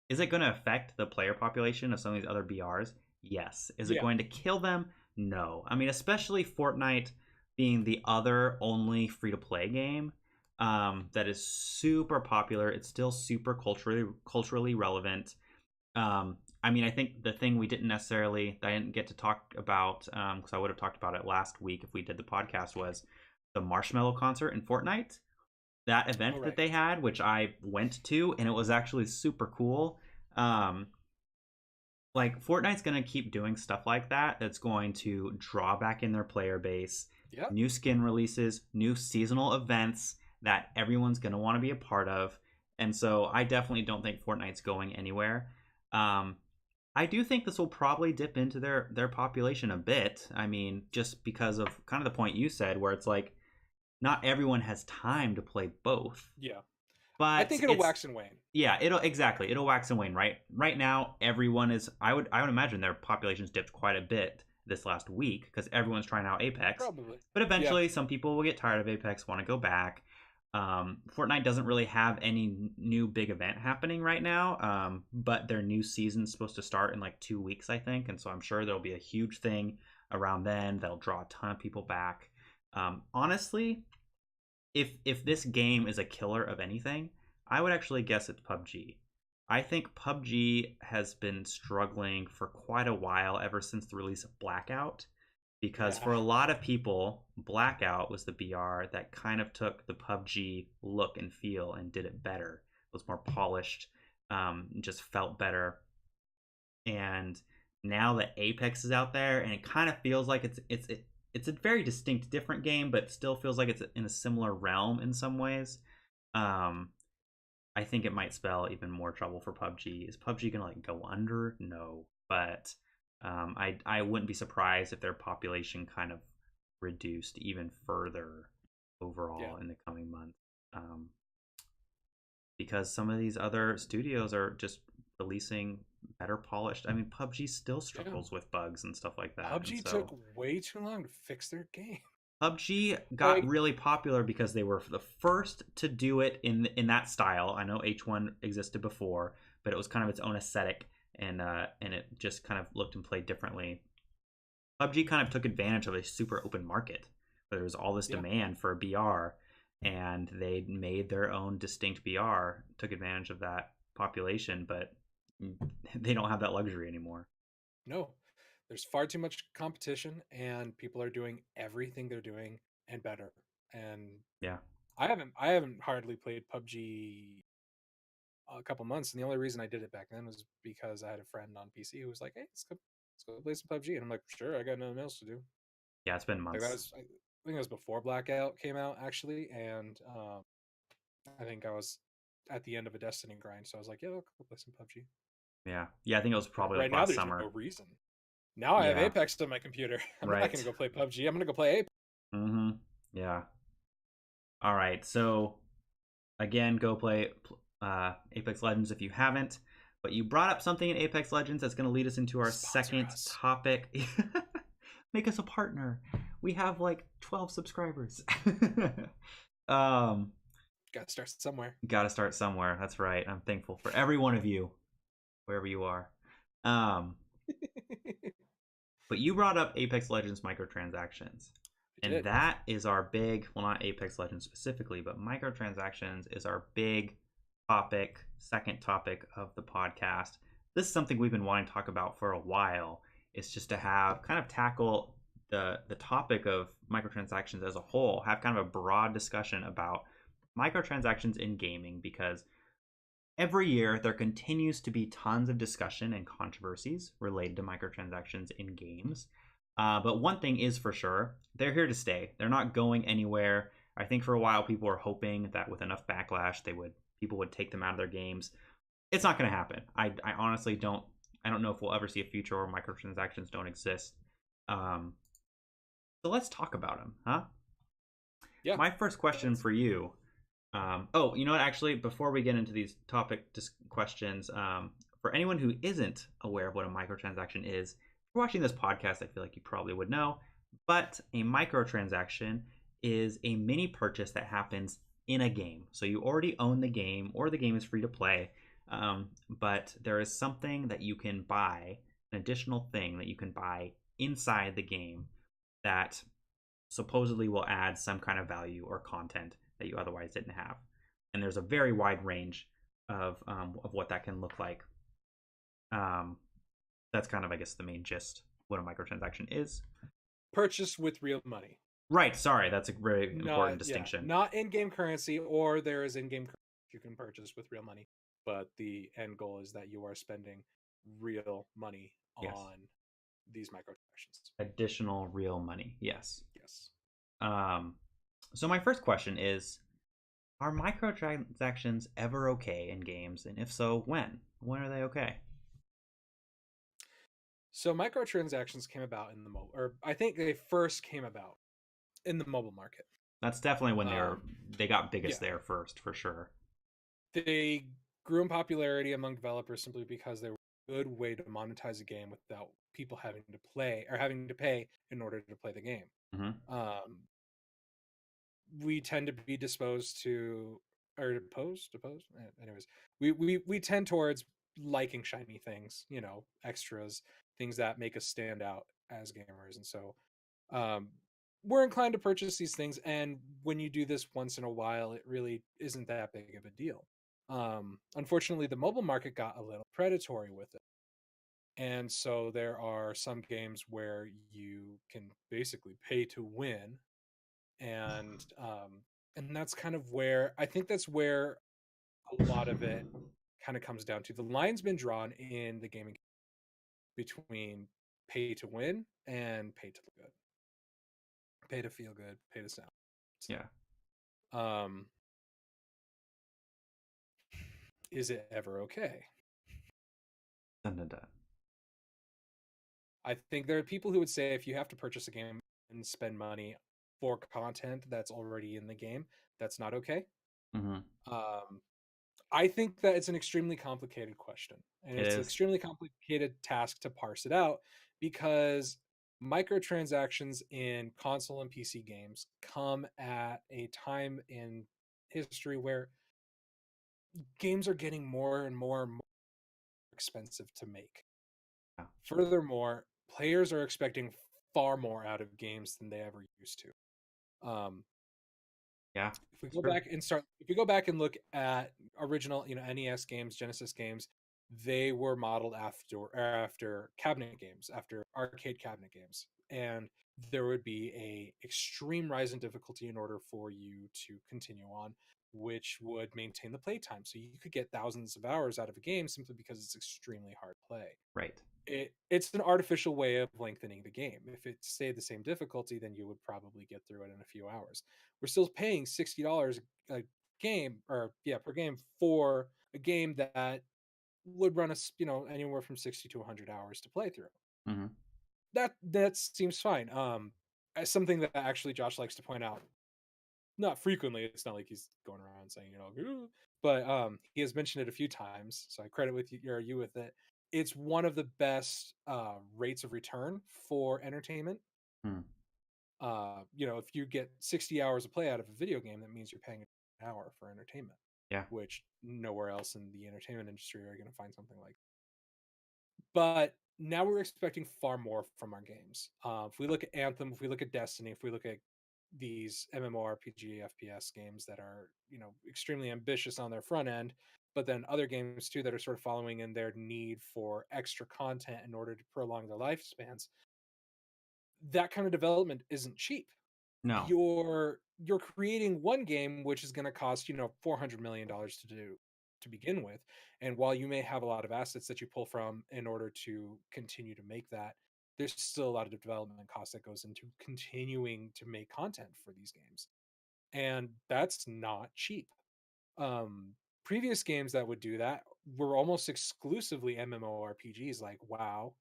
is it going to affect the player population of some of these other BRs? Yes. Is it Yeah. going to kill them? No. I mean, especially Fortnite being the other only free to play game that is super popular. It's still super culturally relevant. I mean, I think the thing we didn't necessarily that I didn't get to talk about because I would have talked about it last week if we did the podcast was the Marshmallow concert in Fortnite, that All event that right. they had, which I went to, and it was actually super cool. Um, like Fortnite's gonna keep doing stuff like that. That's going to draw back in their player base, Yeah. new skin releases, new seasonal events that everyone's gonna want to be a part of. And so I definitely don't think Fortnite's going anywhere. Um, I do think this will probably dip into their population a bit. I mean, just because of kind of the point you said, where it's like not everyone has time to play both. Yeah. I But think it'll it's wax and wane. yeah, it'll wax and wane. Right now, everyone is. I would imagine their population's dipped quite a bit this last week because everyone's trying out Apex. Probably. But Yeah. eventually, some people will get tired of Apex, want to go back. Fortnite doesn't really have any new big event happening right now, but their new season's supposed to start in like 2 weeks, I think, and so I'm sure there'll be a huge thing around then that'll draw a ton of people back. Honestly, if this game is a killer of anything, I would actually guess it's PUBG. I think PUBG has been struggling for quite a while ever since the release of Blackout because Yeah. for a lot of people, Blackout was the BR that kind of took the PUBG look and feel and did it better. It was more polished, just felt better. And now that Apex is out there, and it kind of feels like it's a very distinct, different game, but still feels like it's in a similar realm in some ways. Um, I think it might spell even more trouble for PUBG. Is PUBG gonna like go under? No, but I wouldn't be surprised if their population kind of reduced even further Yeah. overall in the coming months. Um, because some of these other studios are just releasing better polished. I mean, PUBG still Yeah. struggles with bugs and stuff like that, and PUBG so took way too long to fix their game. PUBG got Like, really popular because they were the first to do it in that style. I know H1 existed before, but it was kind of its own aesthetic, and it just kind of looked and played differently. PUBG kind of took advantage of a super open market where there was all this yeah. demand for a BR, and they made their own distinct BR, took advantage of that population, but they don't have that luxury anymore. No. There's far too much competition and people are doing everything they're doing and better. And Yeah. I haven't hardly played PUBG a couple months, and the only reason I did it back then was because I had a friend on PC who was like, "Hey, let's go play some PUBG," and I'm like, "Sure, I got nothing else to do." Yeah, it's been Like that months. was, I think it was before Blackout came out actually, and I think I was at the end of a Destiny grind, so I was like, "Yeah, I'll go play some PUBG." Yeah. Yeah, I think it was But probably right like now, last there's no summer. reason. Now I have Yeah. Apex on my computer. I'm not Right. gonna go play PUBG. I'm gonna go play Apex. Yeah. All right. So again, go play Apex Legends if you haven't. But you brought up something in Apex Legends that's going to lead us into our Sponsor second us. topic. Make us a partner. We have like 12 subscribers. um, Got to start somewhere. Got to start somewhere. That's right. I'm thankful for every one of you, wherever you are. Um, but you brought up Apex Legends microtransactions. I And did. that is our big, well, not Apex Legends specifically, but microtransactions is our big topic, second topic of the podcast. This is something we've been wanting to talk about for a while. It's just to have kind of tackle the topic of microtransactions as a whole, have kind of a broad discussion about microtransactions in gaming, because every year there continues to be tons of discussion and controversies related to microtransactions in games. But one thing is for sure, they're here to stay. They're not going anywhere. I think for a while people were hoping that with enough backlash people would take them out of their games. It's not going to happen. I honestly don't. I don't know if we'll ever see a future where microtransactions don't exist. Um, so let's talk about them, huh? Yeah. My first question for you. Oh, you know what? Actually, before we get into these questions, for anyone who isn't aware of what a microtransaction is, if you're watching this podcast, I feel like you probably would know. But a microtransaction is a mini purchase that happens in a game. So you already own the game, or the game is free to play. But there is something that you can buy, an additional thing that you can buy inside the game that supposedly will add some kind of value or content that you otherwise didn't have. And there's a very wide range of what that can look like. Um, that's kind of, I guess, the main gist what a microtransaction is. Purchase with real money. Right. Sorry, that's a very important distinction. Not in-game currency, or there is in-game currency you can purchase with real money, but the end goal is that you are spending real money Yes. on these microtransactions. Additional real money. Yes. Yes. Um, so my first question is, are microtransactions ever okay in games? And if so, when? When are they okay? So microtransactions came about in the mobile, or I think they first came about in the mobile market. That's definitely when they got biggest Yeah. there first, for sure. They grew in popularity among developers simply because they were a good way to monetize a game without people having to play or having to pay in order to play the game. Mm-hmm. We tend to be disposed to, or opposed. Anyways, we tend towards liking shiny things, extras, things that make us stand out as gamers, and so um, we're inclined to purchase these things. And when you do this once in a while, it really isn't that big of a deal. Unfortunately, the mobile market got a little predatory with it. And so there are some games where you can basically pay to win, and that's kind of where I think that's where a lot of it kind of comes down to. The line's been drawn in the gaming between pay to win and pay to look good, pay to feel good, pay to sound. Yeah. Um, is it ever okay? Dun, dun, dun. I think there are people who would say if you have to purchase a game and spend money for content that's already in the game, that's not okay. Mm-hmm. I think that it's an extremely complicated question, and It it's an is. extremely complicated task to parse it out, because microtransactions in console and PC games come at a time in history where games are getting more and more and more expensive to make. Yeah. Furthermore, players are expecting far more out of games than they ever used to. Yeah. If we go back and look at original, NES games, Genesis games, they were modeled after cabinet games, after arcade cabinet games, and there would be a extreme rise in difficulty in order for you to continue on. which would maintain the playtime. So you could get thousands of hours out of a game simply because it's extremely hard to play. Right. It's an artificial way of lengthening the game. If it stayed the same difficulty, then you would probably get through it in a few hours. We're still paying $60 a game, or yeah, per game, for a game that would run us, anywhere from 60 to 100 hours to play through. Mm-hmm. That seems fine. As something that actually Josh likes to point out, not frequently. It's not like he's going around saying, "Ooh," but he has mentioned it a few times. So I credit with you with it. It's one of the best rates of return for entertainment. Hmm. If you get 60 hours of play out of a video game, that means you're paying an hour for entertainment, Yeah. which nowhere else in the entertainment industry are you going to find something like. But now we're expecting far more from our games. If we look at Anthem, if we look at Destiny, if we look at these MMORPG FPS games that are, extremely ambitious on their front end, but then other games too that are sort of following in their need for extra content in order to prolong their lifespans, that kind of development isn't cheap. No. You're creating one game which is going to cost $400 million to do to begin with, and while you may have a lot of assets that you pull from in order to continue to make that, there's still a lot of development cost that goes into continuing to make content for these games, and that's not cheap. um Previous games that would do that were almost exclusively MMORPGs like WoW,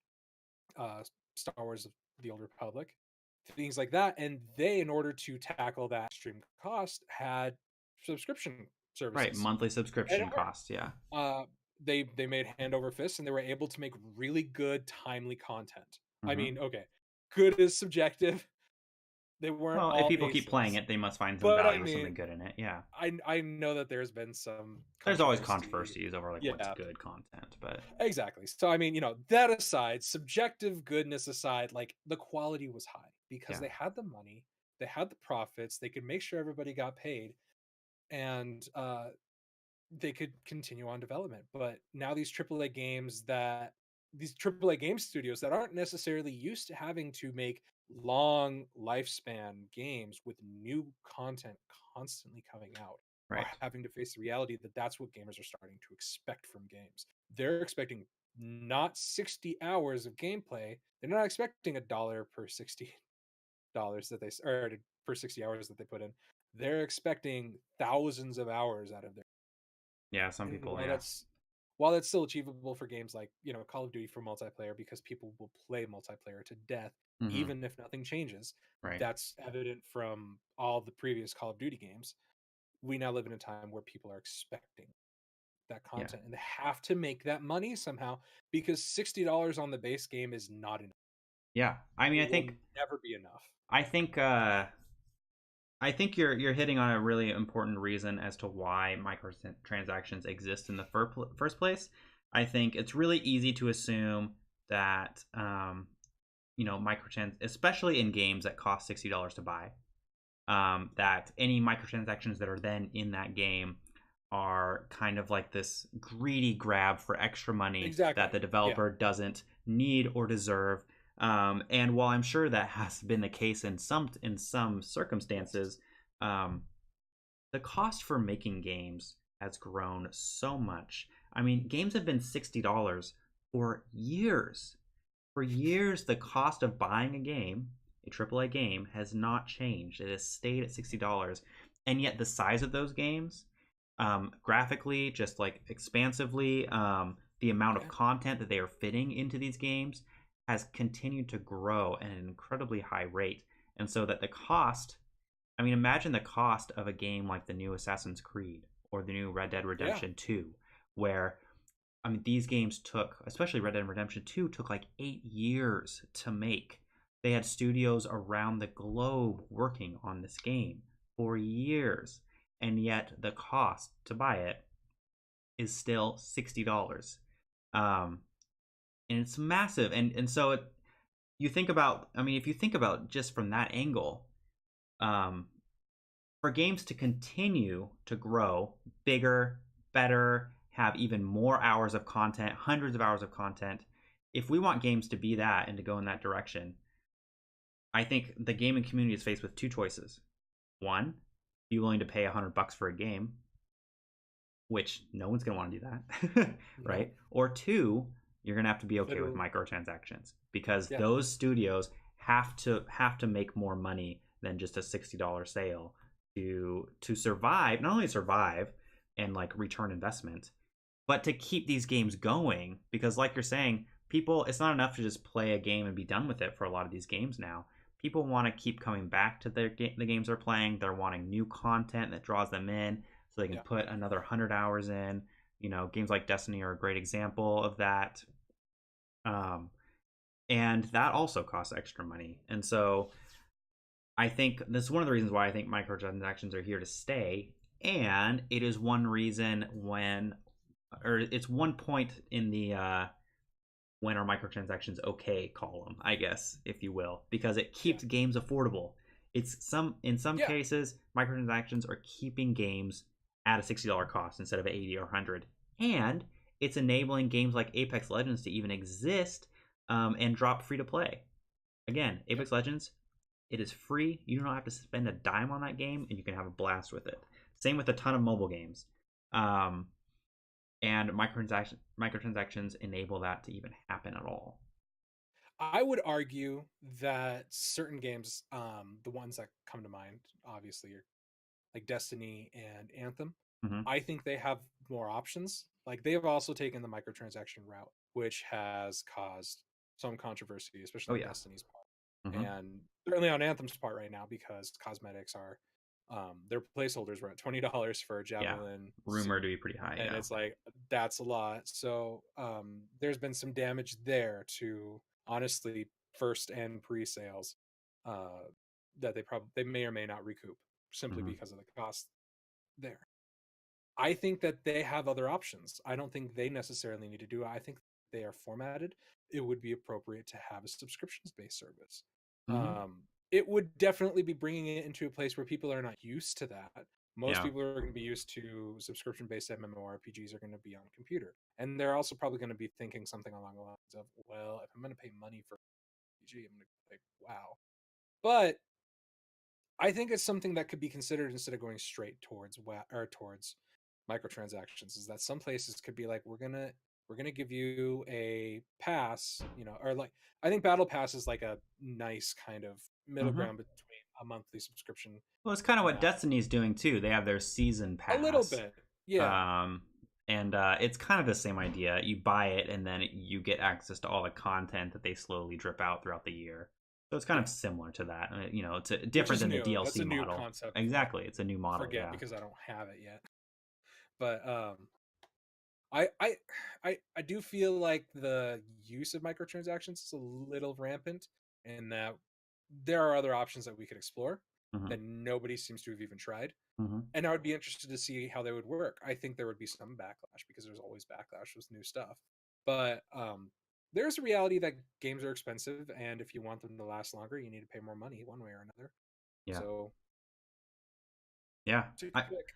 uh, Star Wars: The Old Republic, things like that. And they, in order to tackle that extreme cost, had subscription Right. services. Monthly And subscription cost. Yeah. uh, they made hand over fist, and they were able to make really good, timely content. I Mm-hmm. mean, okay, good is subjective. They weren't Well, if all people keep playing aces, it, they must find some but I value or something mean, good in it. Yeah. I know that there's been some There's always controversy. controversies over like what's Yeah, good content, but exactly. So I mean, that aside, subjective goodness aside, like the quality was high because yeah. they had the money, they had the profits, they could make sure everybody got paid, and they could continue on development. But now these AAA game studios that aren't necessarily used to having to make long lifespan games with new content constantly coming out are Right. having to face the reality that that's what gamers are starting to expect from games. They're expecting not 60 hours of gameplay. They're not expecting $1 per $60 that they or per 60 hours that they put in. They're expecting thousands of hours out of their. Yeah. Some And people. Yeah. while that's still achievable for games like, Call of Duty for multiplayer, because people will play multiplayer to death Mm-hmm. even if nothing changes. Right. That's evident from all the previous Call of Duty games. We now live in a time where people are expecting that Yeah. content, and they have to make that money somehow, because $60 on the base game is not enough. Yeah. I mean, It will never be enough. I think I think you're hitting on a really important reason as to why microtransactions exist in the first place. I think it's really easy to assume that microtrans, especially in games that cost $60 to buy, that any microtransactions that are then in that game are kind of like this greedy grab for extra money that Exactly. the Yeah. developer doesn't need or deserve. And while I'm sure that has been the case in some circumstances, the cost for making games has grown so much. I mean, games have been $60 for years. For years, the cost of buying a game, a AAA game, has not changed. It has stayed at $60. And yet, the size of those games, graphically, just like expansively, the amount of Yeah. content that they are fitting into these games has continued to grow at an incredibly high rate. And so that the cost, I mean, imagine the cost of a game like the new Assassin's Creed or the new Red Dead Yeah. Redemption 2, where I mean, these games took, especially Red Dead Redemption 2, took like 8 years to make. They had studios around the globe working on this game for years, and yet the cost to buy it is still $60. And it's massive. And so you think about, I mean, if you think about just from that angle, um, for games to continue to grow bigger, better, have even more hours of content, hundreds of hours of content, if we want games to be that and to go in that direction, I think the gaming community is faced with two choices. One, be willing to pay $100 for a game, which no one's going to want to do that, No, right? Or two, you're going to have to be okay with literally. microtransactions because Yeah, those studios have to make more money than just a $60 sale to survive, not only survive and like return investment, but to keep these games going because like you're saying, people it's not enough to just play a game and be done with it for a lot of these games now. People want to keep coming back to the games they're playing. They're wanting new content that draws them in so they can yeah. put another 100 hours in. Games like Destiny are a great example of that. Um, and that also costs extra money. And so I think this is one of the reasons why I think microtransactions are here to stay. And it is one reason or it's one point in the when are microtransactions okay column, I guess, if you will, because it Yeah. keeps games affordable. In some Yeah. cases, microtransactions are keeping games at a $60 cost instead of 80 or 100, and it's enabling games like Apex Legends to even exist and drop free to play. Again, Yep. Apex Legends, it is free. You don't have to spend a dime on that game, and you can have a blast with it. Same with a ton of mobile games. Um, and microtransactions enable that to even happen at all. I would argue that certain games, the ones that come to mind, obviously, are like Destiny and Anthem. Mm-hmm. I think they have more options. Like they have also taken the microtransaction route, which has caused some controversy, Oh especially on yeah. Destiny's part, Mm-hmm. and certainly on Anthem's part right now because cosmetics are, their placeholders were at $20 for a Yeah. javelin Rumored suit, to be pretty high. and Yeah. it's like that's a lot. So there's been some damage there to honestly first and pre-sales uh, that they may or may not recoup simply Mm-hmm. because of the cost there. I think that they have other options. I don't think they necessarily need to do it. I think they are formatted. It would be appropriate to have a subscriptions based service. Mm-hmm. It would definitely be bringing it into a place where people are not used to that. Most Yeah. people are going to be used to subscription based MMORPGs are going to be on computer. And they're also probably going to be thinking something along the lines of, well, if I'm going to pay money for RPG, I'm going to like, wow. But I think it's something that could be considered instead of going straight towards or towards microtransactions. Is that some places could be like, we're gonna give you a pass, or like I think Battle Pass is like a nice kind of middle Mm-hmm. ground between a monthly subscription Well, it's kind of what and Destiny's doing too. They have their season a little pass, bit, yeah, um, and it's kind of the same idea. You buy it, and then you get access to all the content that they slowly drip out throughout the year. So it's kind of yeah, similar to that. It's which different is than the new. That's DLC a new model. concept that Exactly, it's a new I model. forget Yeah. because I don't have it yet. But I I I do feel like the use of microtransactions is a little rampant, and that there are other options that we could explore Mm-hmm. that nobody seems to have even tried. Mm-hmm. And I would be interested to see how they would work. I think there would be some backlash because there's always backlash with new stuff. But there's a reality that games are expensive, and if you want them to last longer, you need to pay more money one way or another. Yeah. So Yeah. take I. your pick.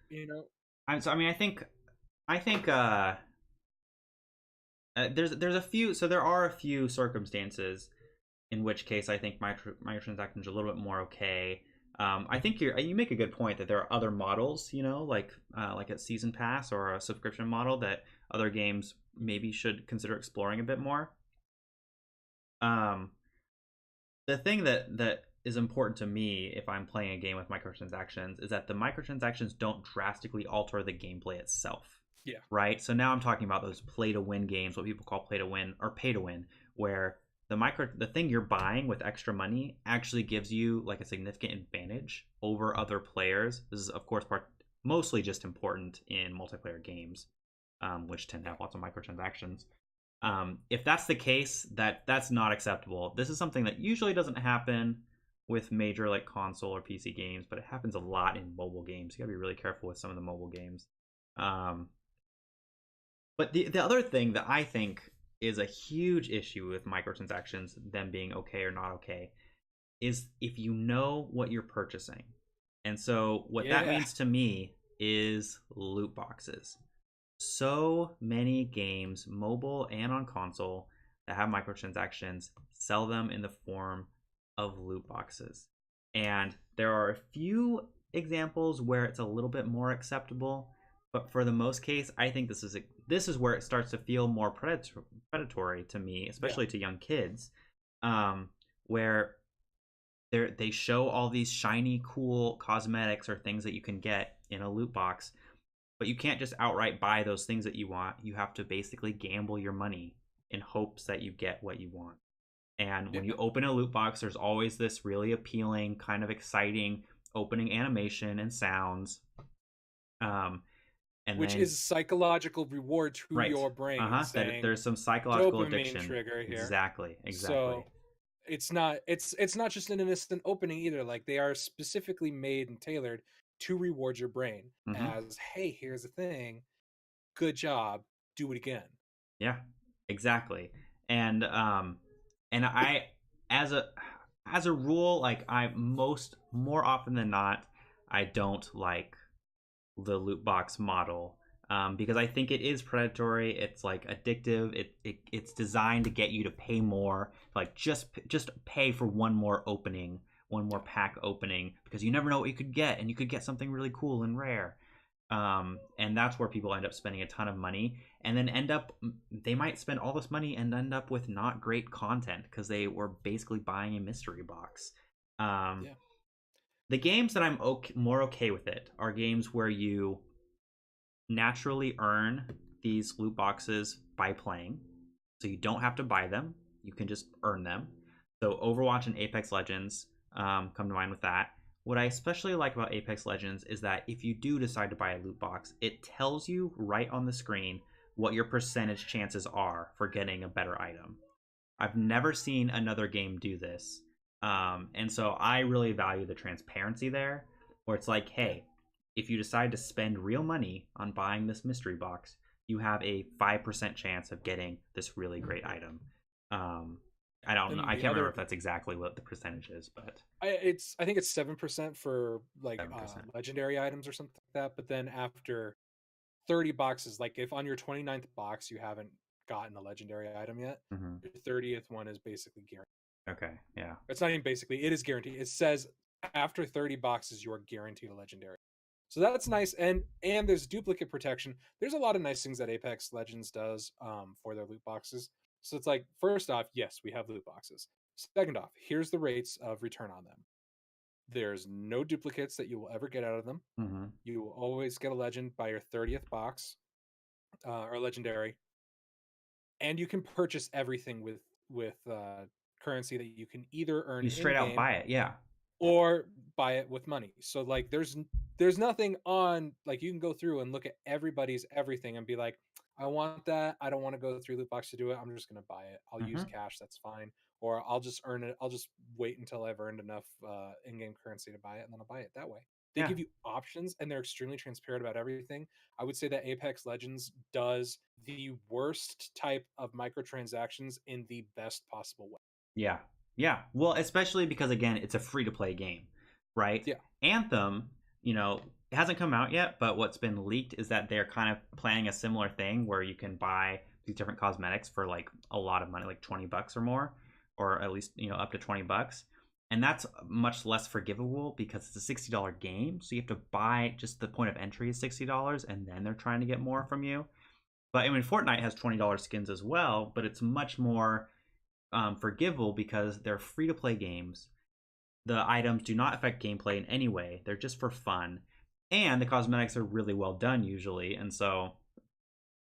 I mean, I think there's a few. So there are a few circumstances in which case I think microtransactions are a little bit more okay. I think you make a good point that there are other models, like a season pass or a subscription model that other games maybe should consider exploring a bit more. Um, the thing that is important to me if I'm playing a game with microtransactions is that the microtransactions don't drastically alter the gameplay itself. Yeah, Right? So now I'm talking about those play to win games, what people call play to win or pay to win, where the thing you're buying with extra money actually gives you like a significant advantage over other players. This is of course mostly just important in multiplayer games, which tend to yeah, have lots of microtransactions. If that's the case, that's not acceptable. This is something that usually doesn't happen with major like console or PC games, but it happens a lot in mobile games. You gotta be really careful with some of the mobile games. Um, but the other thing that I think is a huge issue with microtransactions, them being okay or not okay, is if you know what you're purchasing. And so what that yeah, means to me is loot boxes. So many games, mobile and on console, that have microtransactions sell them in the form of loot boxes. And there are a few examples where it's a little bit more acceptable, But for the most case, I think this is where it starts to feel more predatory to me, Yeah. especially to young kids, where they show all these shiny, cool cosmetics or things that you can get in a loot box, but you can't just outright buy those things that you want. You have to basically gamble your money in hopes that you get what you want. And when you Yeah. open a loot box, there's always this really appealing, kind of exciting opening animation and sounds. Um, and Which then is psychological reward to right, your brain uh-huh, that saying there's some psychological dopamine addiction. trigger here. Exactly, exactly. So it's not just an innocent opening either. Like they are specifically made and tailored to reward your brain Mm-hmm. as, hey, here's the thing, good job, do it again. Yeah, exactly. And I as a as a rule, like I more often than not, I don't like the loot box model, because I think it is predatory. It's like addictive. It's designed to get you to pay more. Like just pay for one more opening, one more Yeah. pack opening, because you never know what you could get, and you could get something really cool and rare. And that's where people end up spending a ton of money, and then they might spend all this money and end up with not great content because they were basically buying a mystery box. Um, Yeah. the games that more okay with it are games where you naturally earn these loot boxes by playing. So you don't have to buy them, you can just earn them. So Overwatch and Apex Legends come to mind with that. What I especially like about Apex Legends is that if you do decide to buy a loot box, it tells you right on the screen what your percentage chances are for getting a better item. I've never seen another game do this. And so I really value the transparency there, where it's like, Yeah. hey, if you decide to spend real money on buying this mystery box, you have a 5% chance of getting this really great item. Um, I don't know. And I the can't remember other if that's exactly what the percentage is, but I think it's 7% for like 7%. legendary items or something like that. But then after 30 boxes, like if on your 29th box you haven't gotten a legendary item yet, Mm-hmm. your 30th one is basically guaranteed. Okay. Yeah. It's not even basically, it is guaranteed. It says after 30 boxes you are guaranteed a legendary. So that's nice, and there's duplicate protection. There's a lot of nice things that Apex Legends does for their loot boxes. So it's like, first off, yes, we have loot boxes. Second off, here's the rates of return on them. There's no duplicates that you will ever get out of them. Mm-hmm. You will always get a legend by your 30th box, or legendary, and you can purchase everything with currency that you can either earn You in straight out game buy it. Yeah. or buy it with money. So like there's nothing on, like you can go through and look at everybody's everything and be like, I want that. I don't want to go through loot box to do it. I'm just gonna buy it. I'll use Mm-hmm. cash. That's fine. Or I'll just earn it. I'll just wait until I've earned enough in-game currency to buy it, and then I'll buy it that way. They Yeah. give you options, and they're extremely transparent about everything. I would say that Apex Legends does the worst type of microtransactions in the best possible way. Yeah. Yeah. Well, especially because again, it's a free to play game, right? Yeah. Anthem, it hasn't come out yet, but what's been leaked is that they're kind of planning a similar thing where you can buy these different cosmetics for like a lot of money, like $20 or more, or at least, up to $20. And that's much less forgivable because it's a $60 game. So you have to buy, just the point of entry is $60, and then they're trying to get more from you. But I mean, Fortnite has $20 skins as well, but it's much more forgivable because they're free to play games. The items do not affect gameplay in any way, they're just for fun. And the cosmetics are really well done usually. And so,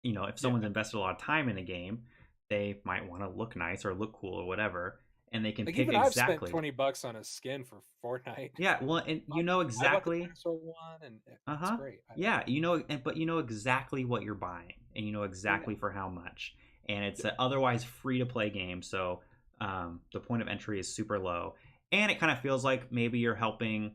if Yeah. someone's invested a lot of time in a game, they might want to look nice or look cool or whatever. And they can Like pick even I've spent exactly. $20 on a skin for Fortnite. Yeah, well, and you know I bought the exactly. dinosaur one, and it's Uh-huh. great. I like Yeah, but you know exactly what you're buying, and you know it. Yeah, exactly for how much. And it's yeah, an otherwise free to play game, so the point of entry is super low. And it kind of feels like maybe you're helping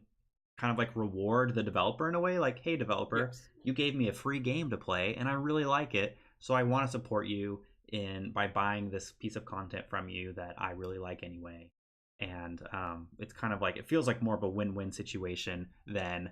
kind of like reward the developer in a way, like, hey developer, yes, you gave me a free game to play and I really like it, so I want to support you in by buying this piece of content from you that I really like anyway. And it's kind of like, it feels like more of a win-win situation than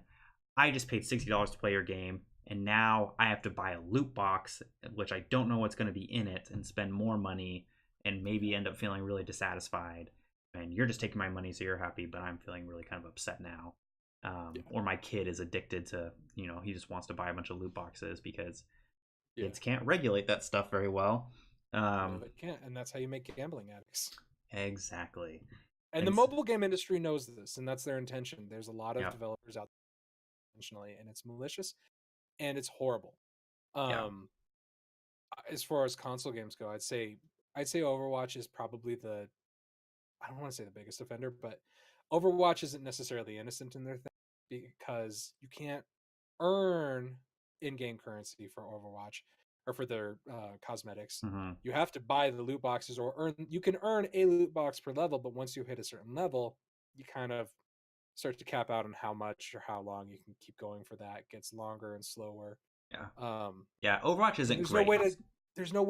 I just paid $60 to play your game, and now I have to buy a loot box, which I don't know what's going to be in it, and spend more money, and maybe end up feeling really dissatisfied. And you're just taking my money, so you're happy, but I'm feeling really kind of upset now. Yeah. Or my kid is addicted to, he just wants to buy a bunch of loot boxes because Yeah. kids can't regulate that stuff very well. No, Um, they can't, and that's how you make gambling addicts. exactly. And the And mobile game industry knows this, and that's their intention. There's a lot of yeah, developers out there intentionally, and it's malicious and it's horrible. yeah, Um, as far as console games go, I'd say Overwatch is probably the I don't want to say the biggest offender, but Overwatch isn't necessarily innocent in their thing because you can't earn in-game currency for Overwatch or for their cosmetics. hmm, You have to buy the loot boxes or earn. You can earn a loot box per level, but once you hit a certain level, you kind of start to cap out on how much or how long you can keep going for that. It gets longer and slower. yeah, Um, yeah. Overwatch and isn't there's no way great. to there's no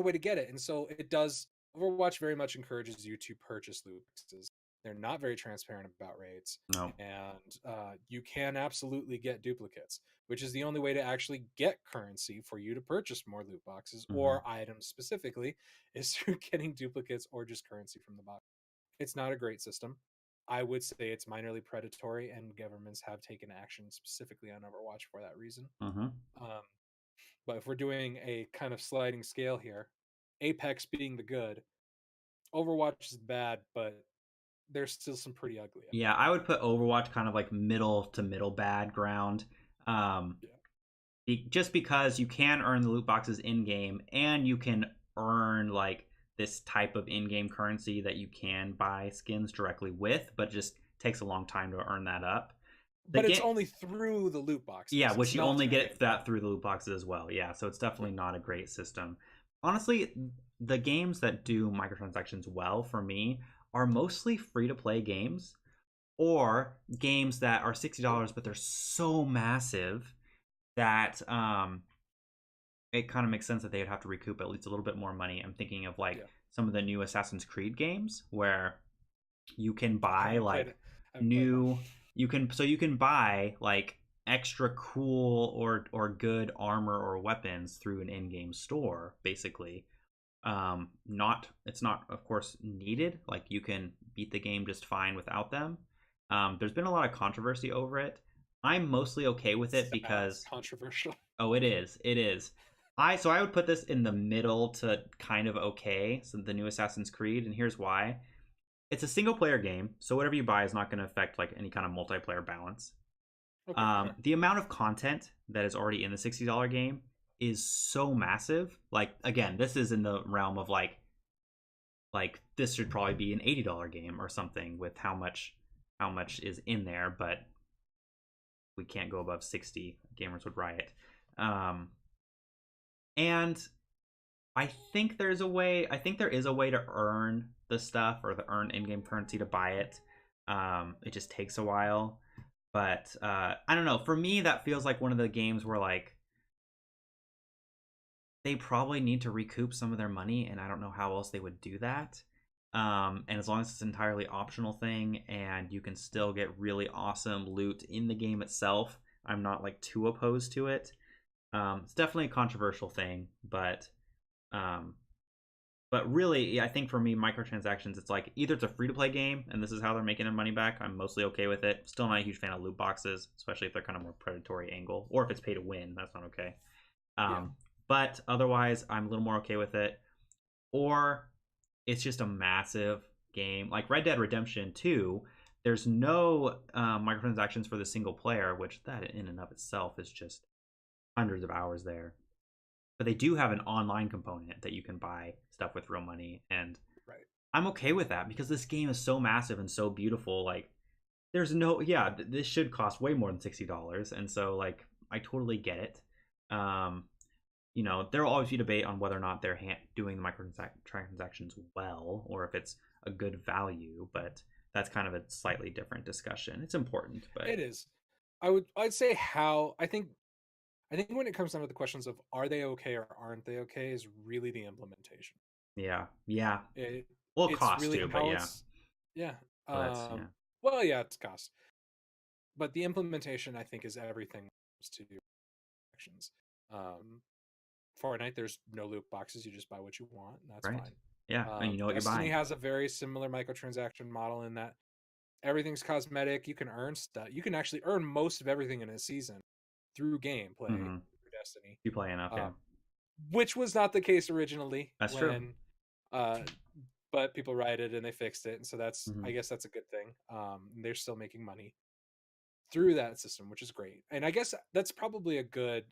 way to get it, and so it does. Overwatch very much encourages you to purchase loot boxes. They're not very transparent about rates, No. and you can absolutely get duplicates, which is the only way to actually get currency for you to purchase more loot boxes Hmm. or items specifically is through getting duplicates or just currency from the box. It's not a great system. I would say it's minorly predatory, and governments have taken action specifically on Overwatch for that reason. Hmm. Um, but if we're doing a kind of sliding scale here, Apex being the good, Overwatch is bad, but there's still some pretty ugly. Yeah, I would put Overwatch kind of like middle to middle bad ground. Um, Yeah. just because you can earn the loot boxes in game and you can earn like this type of in-game currency that you can buy skins directly with, but it just takes a long time to earn that up. The But it's game, only through the loot yeah, boxes. which It's you not only through get gameplay. that through the loot boxes as well. Yeah, so it's Yeah. definitely not a great system. Honestly, the games that do microtransactions well for me are mostly free to play games or games that are $60 but they're so massive that it kind of makes sense that they would have to recoup at least a little bit more money. I'm thinking of like Yeah. some of the new Assassin's Creed games where you can I buy haven't played like it. I haven't played them. new you can buy like extra cool or good armor or weapons through an in-game store basically. Not It's not of course needed, like you can beat the game just fine without them. There's been a lot of controversy over it. I'm mostly okay with it Sounds because controversial. oh, it is. I would put this in the middle to kind of okay, so the new Assassin's Creed, and here's why. It's a single player game, so whatever you buy is not going to affect like any kind of multiplayer balance. Okay, fair. The amount of content that is already in the $60 game is so massive. Like again, this is in the realm of like this should probably be an $80 game or something with how much is in there, but we can't go above 60. Gamers would riot. Um, and I think there is a way to earn the stuff or to earn in-game currency to buy it. It just takes a while. But I don't know. For me, that feels like one of the games where like they probably need to recoup some of their money, and I don't know how else they would do that. And as long as it's an entirely optional thing, and you can still get really awesome loot in the game itself, I'm not like too opposed to it. It's definitely a controversial thing, um, but really, I think for me, microtransactions, it's like either it's a free to play game and this is how they're making their money back. I'm mostly okay with it. Still not a huge fan of loot boxes, especially if they're kind of more predatory angle, or if it's pay to win. That's not okay. Yeah. But otherwise, I'm a little more okay with it. Or it's just a massive game like Red Dead Redemption 2. There's no microtransactions for the single player, which that in and of itself is just hundreds of hours there. But they do have an online component that you can buy stuff with real money, and Right. I'm okay with that because this game is so massive and so beautiful. Like, there's no, yeah, this should cost way more than $60, and so like I totally get it. Um, there will always be debate on whether or not they're doing the microtransactions well or if it's a good value, but that's kind of a slightly different discussion. It's important, but It is. I'd say how I think when it comes down to the questions of are they okay or aren't they okay is really the implementation. yeah, yeah. It Well, it's cost really too, but how yeah. it's yeah. Well, that's yeah, Well, yeah, it's cost, but the implementation I think is everything to actions. Um, Fortnite, there's no loot boxes; you just buy what you want, and that's right. fine. Yeah, and you know what you're Destiny buying. has a very similar microtransaction model in that Everything's cosmetic. You can earn stuff. You can actually earn most of everything in a season through gameplay Mm-hmm. for Destiny, You play enough, yeah. um, which was not the case originally That's true. when, uh, but people rioted and they fixed it, and so that's, Mm-hmm. I guess that's a good thing. They're still making money through that system, which is great. And I guess that's probably a good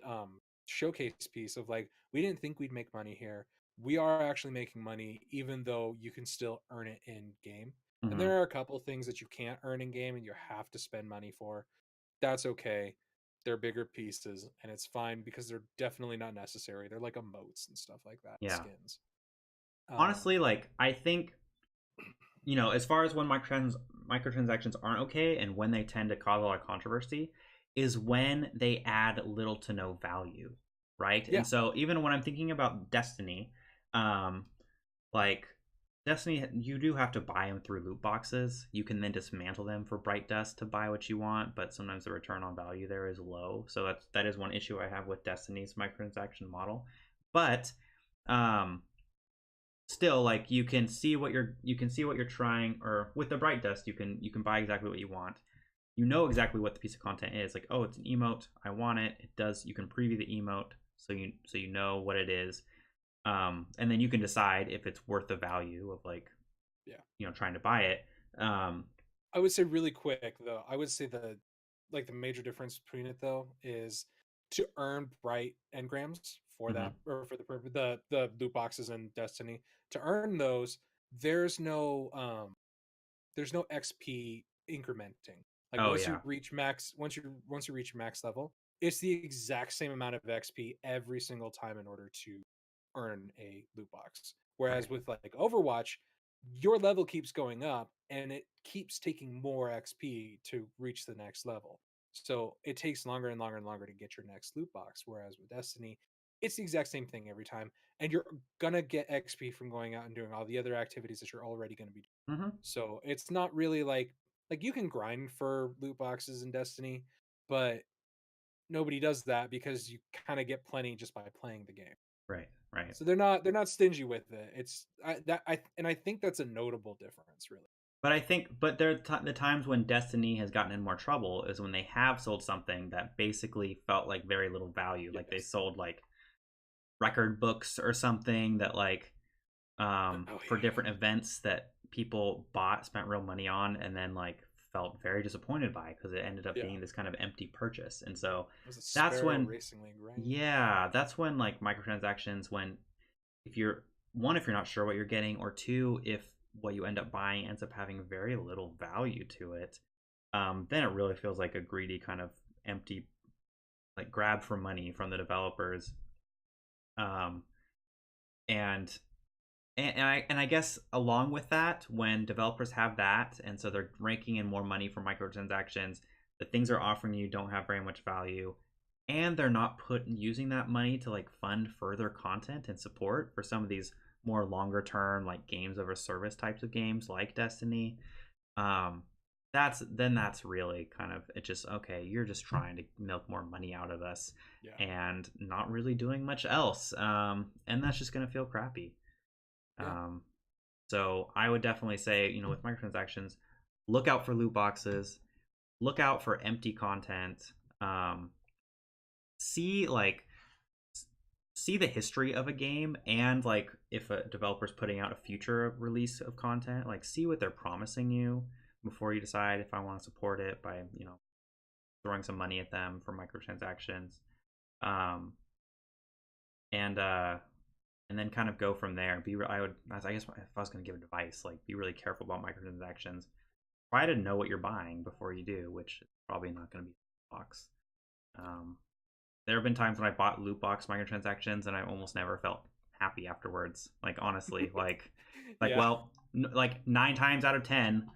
showcase piece of like, we didn't think we'd make money here. We are actually making money, even though you can still earn it in game. And Mm-hmm. there are a couple of things that you can't earn in game and you have to spend money for. That's okay. They're bigger pieces and it's fine because they're definitely not necessary. They're like emotes and stuff like that, Yeah. skins. Um, Honestly, like I think as far as when microtransactions aren't okay and when they tend to cause a lot of controversy, is when they add little to no value, right? yeah, And so even when I'm thinking about Destiny, um, like Destiny, you do have to buy them through loot boxes. You can then dismantle them for bright dust to buy what you want, but sometimes the return on value there is low. So that is one issue I have with Destiny's microtransaction model. But um, still, like you can see what you're trying, or with the bright dust you can buy exactly what you want. You know exactly what the piece of content is. Like, oh, it's an emote, I want it. It does. You can preview the emote, so you know what it is. And then you can decide if it's worth the value of, like, yeah. trying to buy it. I would say really quick though. I would say the major difference between it though is to earn bright engrams for Mhm. that, or for the loot boxes in Destiny. To earn those, there's no there's no XP incrementing. Like Oh once you yeah. reach max, once you reach max level, it's the exact same amount of XP every single time in order to earn a loot box. Whereas Right. with like Overwatch, your level keeps going up and it keeps taking more XP to reach the next level. So it takes longer and longer and longer to get your next loot box. Whereas with Destiny, it's the exact same thing every time. And you're gonna get XP from going out and doing all the other activities that you're already gonna be doing. Hmm. So it's not really like you can grind for loot boxes in Destiny, but nobody does that because you kind of get plenty just by playing the game. Right. Right. So they're not stingy with it. I think that's a notable difference, really. But I think, but the times when Destiny has gotten in more trouble is when they have sold something that basically felt like very little value. Like they Yes. sold like record books or something that, like, Oh for yeah. different events that people spent real money on, and then like felt very disappointed by because it ended up Yeah. being this kind of empty purchase. And so Was it that's Sparrow when, Racing League, right? yeah, that's when like microtransactions, when if you're if you're not sure what you're getting, or two, if what you end up buying ends up having very little value to it, then it really feels like a greedy kind of empty, like, grab for money from the developers. Um, and and I guess along with that, when developers have that, and so they're raking in more money for microtransactions, the things they're offering you don't have very much value, and they're not using that money to like fund further content and support for some of these more longer term, like, games over service types of games like Destiny. Um, that's really kind of it. Just, okay, you're just trying to milk more money out of us Yeah. and not really doing much else. And that's just gonna feel crappy. Yeah. Um, so I would definitely say, with microtransactions, look out for loot boxes, look out for empty content. Um, see like see the history of a game, and like if a developer's putting out a future release of content, like see what they're promising you before you decide if I want to support it by throwing some money at them for microtransactions. Um, and then kind of go from there. I would, I guess, if I was going to give a advice, like, be really careful about microtransactions. Try to know what you're buying before you do, which is probably not going to be a box. Um, there have been times when I bought loot box microtransactions and I almost never felt happy afterwards. Like, honestly, like, Yeah. well, like 9 times out of 10,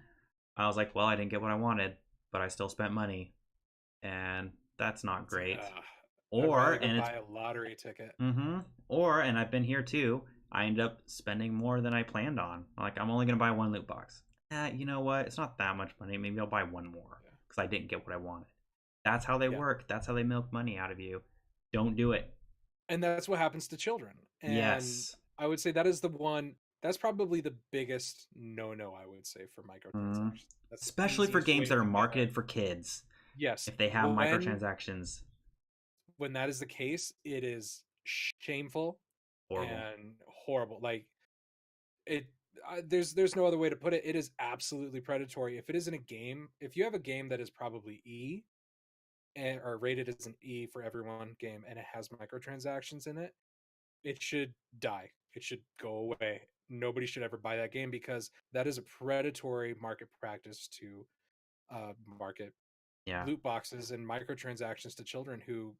I was like, well, I didn't get what I wanted, but I still spent money, and that's not It's like, great. I'd Or rather go and it's buy a lottery ticket. Mm-hmm. Or, and I've been here too, I end up spending more than I planned on. Like, I'm only going to buy one loot box. You know what? It's not that much money. Maybe I'll buy one more Yeah. because I didn't get what I wanted. That's how they Yeah. work. That's how they milk money out of you. Don't do it. And that's what happens to children. And Yes. I would say that is the one. That's probably the biggest no-no I would say for Mm. microtransactions. That's the Especially for easiest way games that are to get it. marketed for kids. Yes, If they have microtransactions, when that is the case, it is shameful horrible. and horrible. Like it, there's no other way to put it. It is absolutely predatory. If it isn't a game, if you have a game that is probably E and or rated as an E for everyone game, and it has microtransactions in it, it should die. It should go away. Nobody should ever buy that game because that is a predatory market practice to market Yeah, loot boxes and microtransactions to children who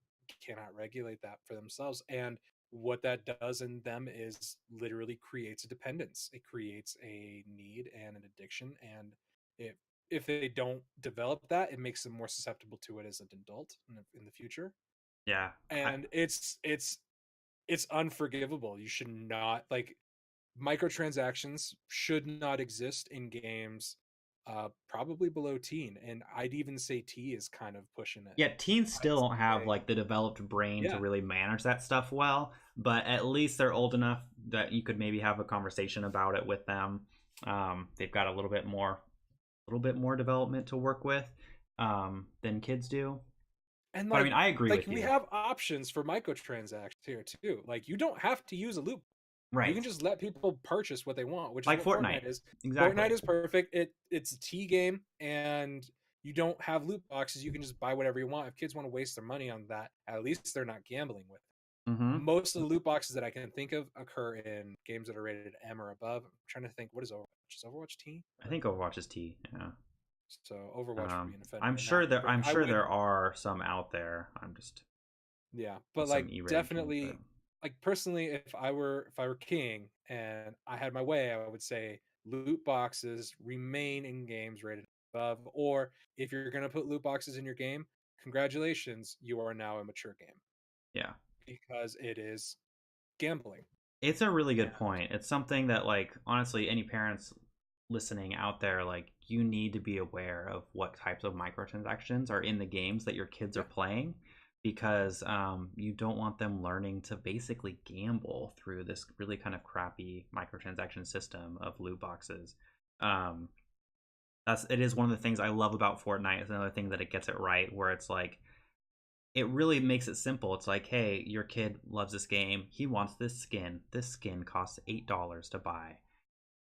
cannot regulate that for themselves. And what that does in them is literally creates a dependence. It creates a need and an addiction. And it, if they don't develop that, it makes them more susceptible to it as an adult in the future. yeah. And it's unforgivable. You should not like microtransactions should not exist in games probably below teen, and I'd even say T is kind of pushing it. Yeah, teens I'd still don't have say, like the developed brain to yeah. really manage that stuff well, but at least they're old enough that you could maybe have a conversation about it with them. They've got a little bit more development to work with than kids do. And But I mean, like I agree like with we you. have options for microtransactions here too. Like you don't have to use a loop. You can Right. just let people purchase what they want, which is Like what Fortnite. Fortnite is. Fortnite Exactly. is perfect. It's a T game, and you don't have loot boxes. You can just buy whatever you want. If kids want to waste their money on that, at least they're not gambling with it. Mm-hmm. Most of the loot boxes that I can think of occur in games that are rated M or above. I'm trying to think, what is Overwatch? Is Overwatch T? I Or think Overwatch is T. Yeah. so Overwatch would be an offender I'm in that. sure there. Like I'm I sure would, there are some out there. I'm just yeah, but some like E-rated teams, but definitely, like personally, if I were king and I had my way, I would say loot boxes remain in games rated above. Or if you're gonna put loot boxes in your game, congratulations, you are now a mature game yeah. because it is gambling. It's a really And good point. It's something that, like, honestly, any parents listening out there, like, you need to be aware of what types of microtransactions are in the games that your kids are yeah, playing, because you don't want them learning to basically gamble through this really kind of crappy microtransaction system of loot boxes. Um, it is one of the things I love about Fortnite. It's another thing that it gets it right, where it's like it really makes it simple. It's like, hey, your kid loves this game. He wants this skin. This skin costs $8 to buy.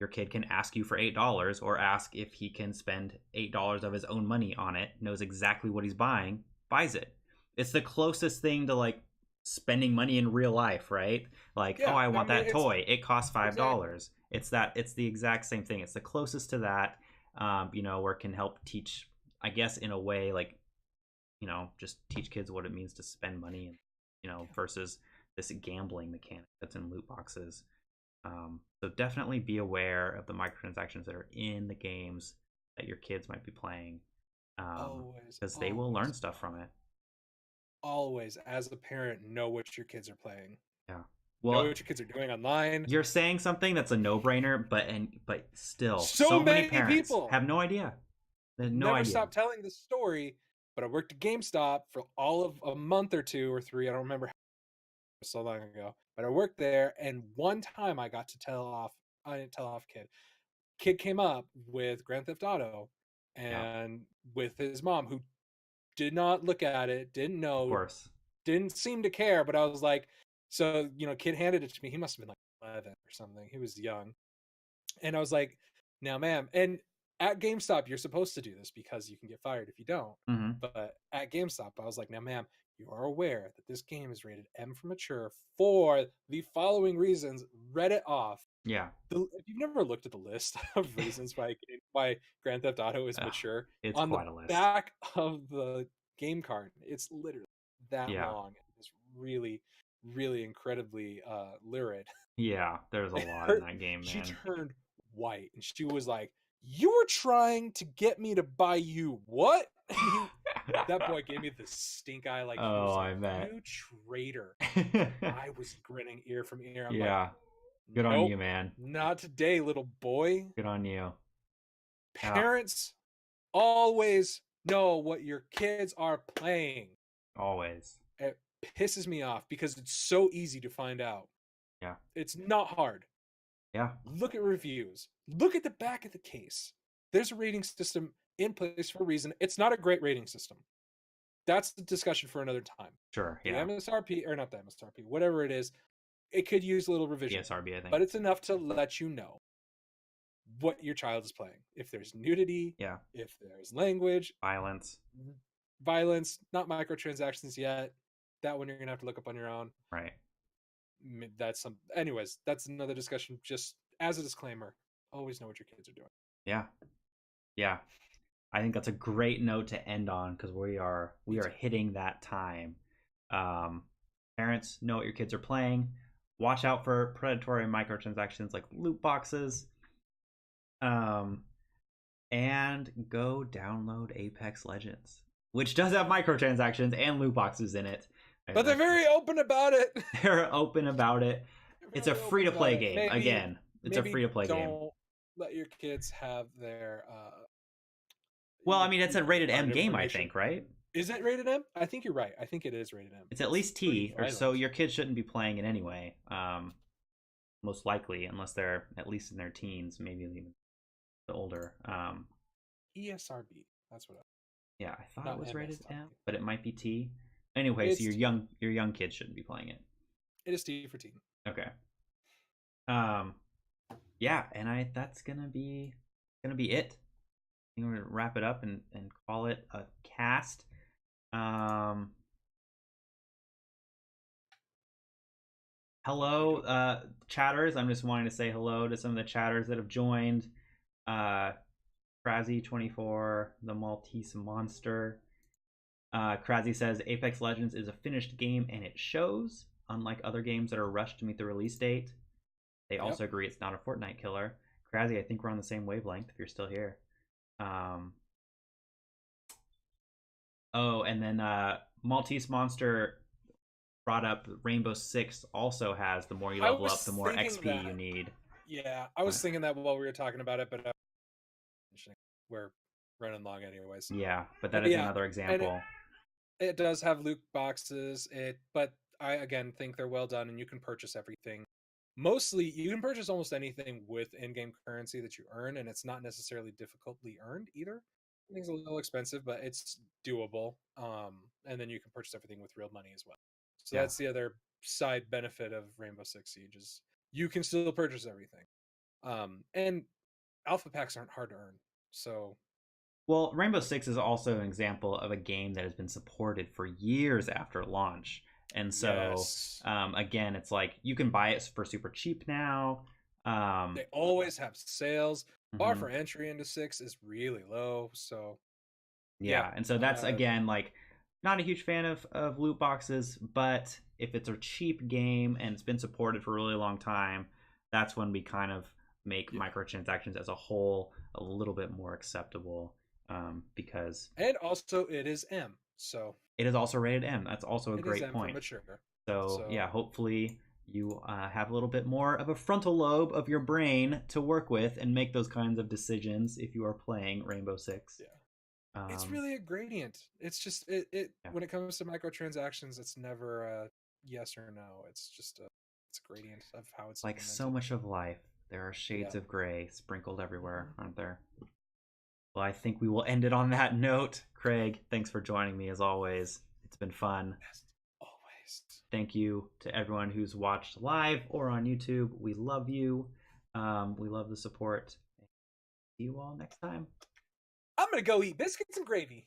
Your kid can ask you for $8 or ask if he can spend $8 of his own money on it, knows exactly what he's buying, buys it. It's the closest thing to like spending money in real life, right? Like, oh, yeah. I I want mean, that toy. It costs exactly. $5. It's the exact same thing. It's the closest to that, where it can help teach, I guess, in a way, like, just teach kids what it means to spend money, and versus this gambling mechanic that's in loot boxes. So definitely be aware of the microtransactions that are in the games that your kids might be playing, Always, because they will learn always, stuff from it. always, as a parent, know what your kids are playing. Yeah. Know Well, what your kids are doing online. you're saying something that's a no-brainer, but still, So so many many parents people have no idea. They have no never idea. stop telling this story, but I worked at GameStop for all of a month or two or three. I don't remember how so long ago, but I worked there, and one time I got to tell off. I didn't tell off kid. Kid came up with Grand Theft Auto, Yeah, and with his mom, who did not look at it, didn't of know, course. didn't seem to care. But I was like, so kid handed it to me. He must have been like 11 or something. He was young. And I was like, now, ma'am, and at GameStop, you're supposed to do this because you can get fired if you don't. Hmm. But at GameStop, I was like, now, ma'am, you are aware that this game is rated M for mature for the following reasons. Read it off. Yeah. If you've never looked at the list of reasons why Grand Theft Auto is Ugh, mature, it's on the quite a list. back of the game card, it's literally that Yeah. long. It's really, really incredibly lurid. Yeah, there's a lot in Her, that game, she man. turned white and she was like, "You were trying to get me to buy you what?" And that boy gave me the stink eye, like he Oh, was like, I bet. "You traitor." I was grinning ear from ear. I'm like, Yeah. Good on you, "Nope, man. not today, little boy." Good on you. Yeah, Parents always know what your kids are playing. always. It pisses me off because it's so easy to find out. Yeah. It's not hard. Yeah. Look at reviews. Look at the back of the case. There's a rating system in place for a reason. It's not a great rating system. That's the discussion for another time. Sure. The Yeah. MSRP, or not the MSRP, whatever it is, it could use a little revision. ESRB, I think. But it's enough to let you know what your child is playing. If there's nudity, Yeah. if there's language, Violence. not microtransactions yet. That one you're gonna have to look up on your own. Right. Anyways, that's another discussion. Just as a disclaimer, always know what your kids are doing. Yeah. Yeah. I think that's a great note to end on because we are hitting that time. Parents, know what your kids are playing. Watch out for predatory microtransactions like loot boxes. And go download Apex Legends, which does have microtransactions and loot boxes in it. But they're very open about it. They're open about it. It's a free-to-play game. Again, it's a free-to-play game. Don't let your kids have their well, I mean, it's a rated M game, I think, right? Is it rated M? I think you're right. I think it is rated M. It's at least T, or so your kids shouldn't be playing it anyway. Most likely, unless they're at least in their teens, maybe even older. ESRB. That's what. Yeah, I thought it was rated M, but it might be T. Anyway, so your young kids shouldn't be playing it. It is T for teen. Okay. Yeah, and that's gonna be it. I'm gonna wrap it up and call it a cast. Hello, chatters. I'm just wanting to say hello to some of the chatters that have joined. Krazzy24, the Maltese Monster. Krazzy says Apex Legends is a finished game and it shows, unlike other games that are rushed to meet the release date. They also agree it's not a Fortnite killer. Krazzy, I think we're on the same wavelength if you're still here. Oh, and then Maltese Monster brought up Rainbow Six also has the more you level up, the more XP you need. Yeah, I was thinking that while we were talking about it, but we're running long anyways. Yeah, but that is another example. It does have loot boxes, but I again think they're well done and you can purchase everything. Mostly, you can purchase almost anything with in-game currency that you earn, and it's not necessarily difficultly earned either. I think it's a little expensive, but it's doable. And then you can purchase everything with real money as well. So that's the other side benefit of Rainbow Six Siege is you can still purchase everything. And alpha packs aren't hard to earn. So, well, Rainbow Six is also an example of a game that has been supported for years after launch. And so, again, it's like you can buy it for super cheap now. They always have sales. Bar for entry into 6 is really low. So, yeah. And so that's, again, like, not a huge fan of loot boxes. But if it's a cheap game and it's been supported for a really long time, that's when we kind of make microtransactions as a whole a little bit more acceptable. Because. And also, it is M. So. It is also rated M. That's also a great point. Mature. So yeah, hopefully you have a little bit more of a frontal lobe of your brain to work with and make those kinds of decisions if you are playing Rainbow Six. Yeah, it's really a gradient. It's just when it comes to microtransactions, it's never a yes or no. It's just a gradient of how it's like so much of life. There are shades of gray sprinkled everywhere, aren't there? Well, I think we will end it on that note. Kraig, thanks for joining me as always. It's been fun. Yes, always. Thank you to everyone who's watched live or on YouTube. We love you. We love the support. See you all next time. I'm going to go eat biscuits and gravy.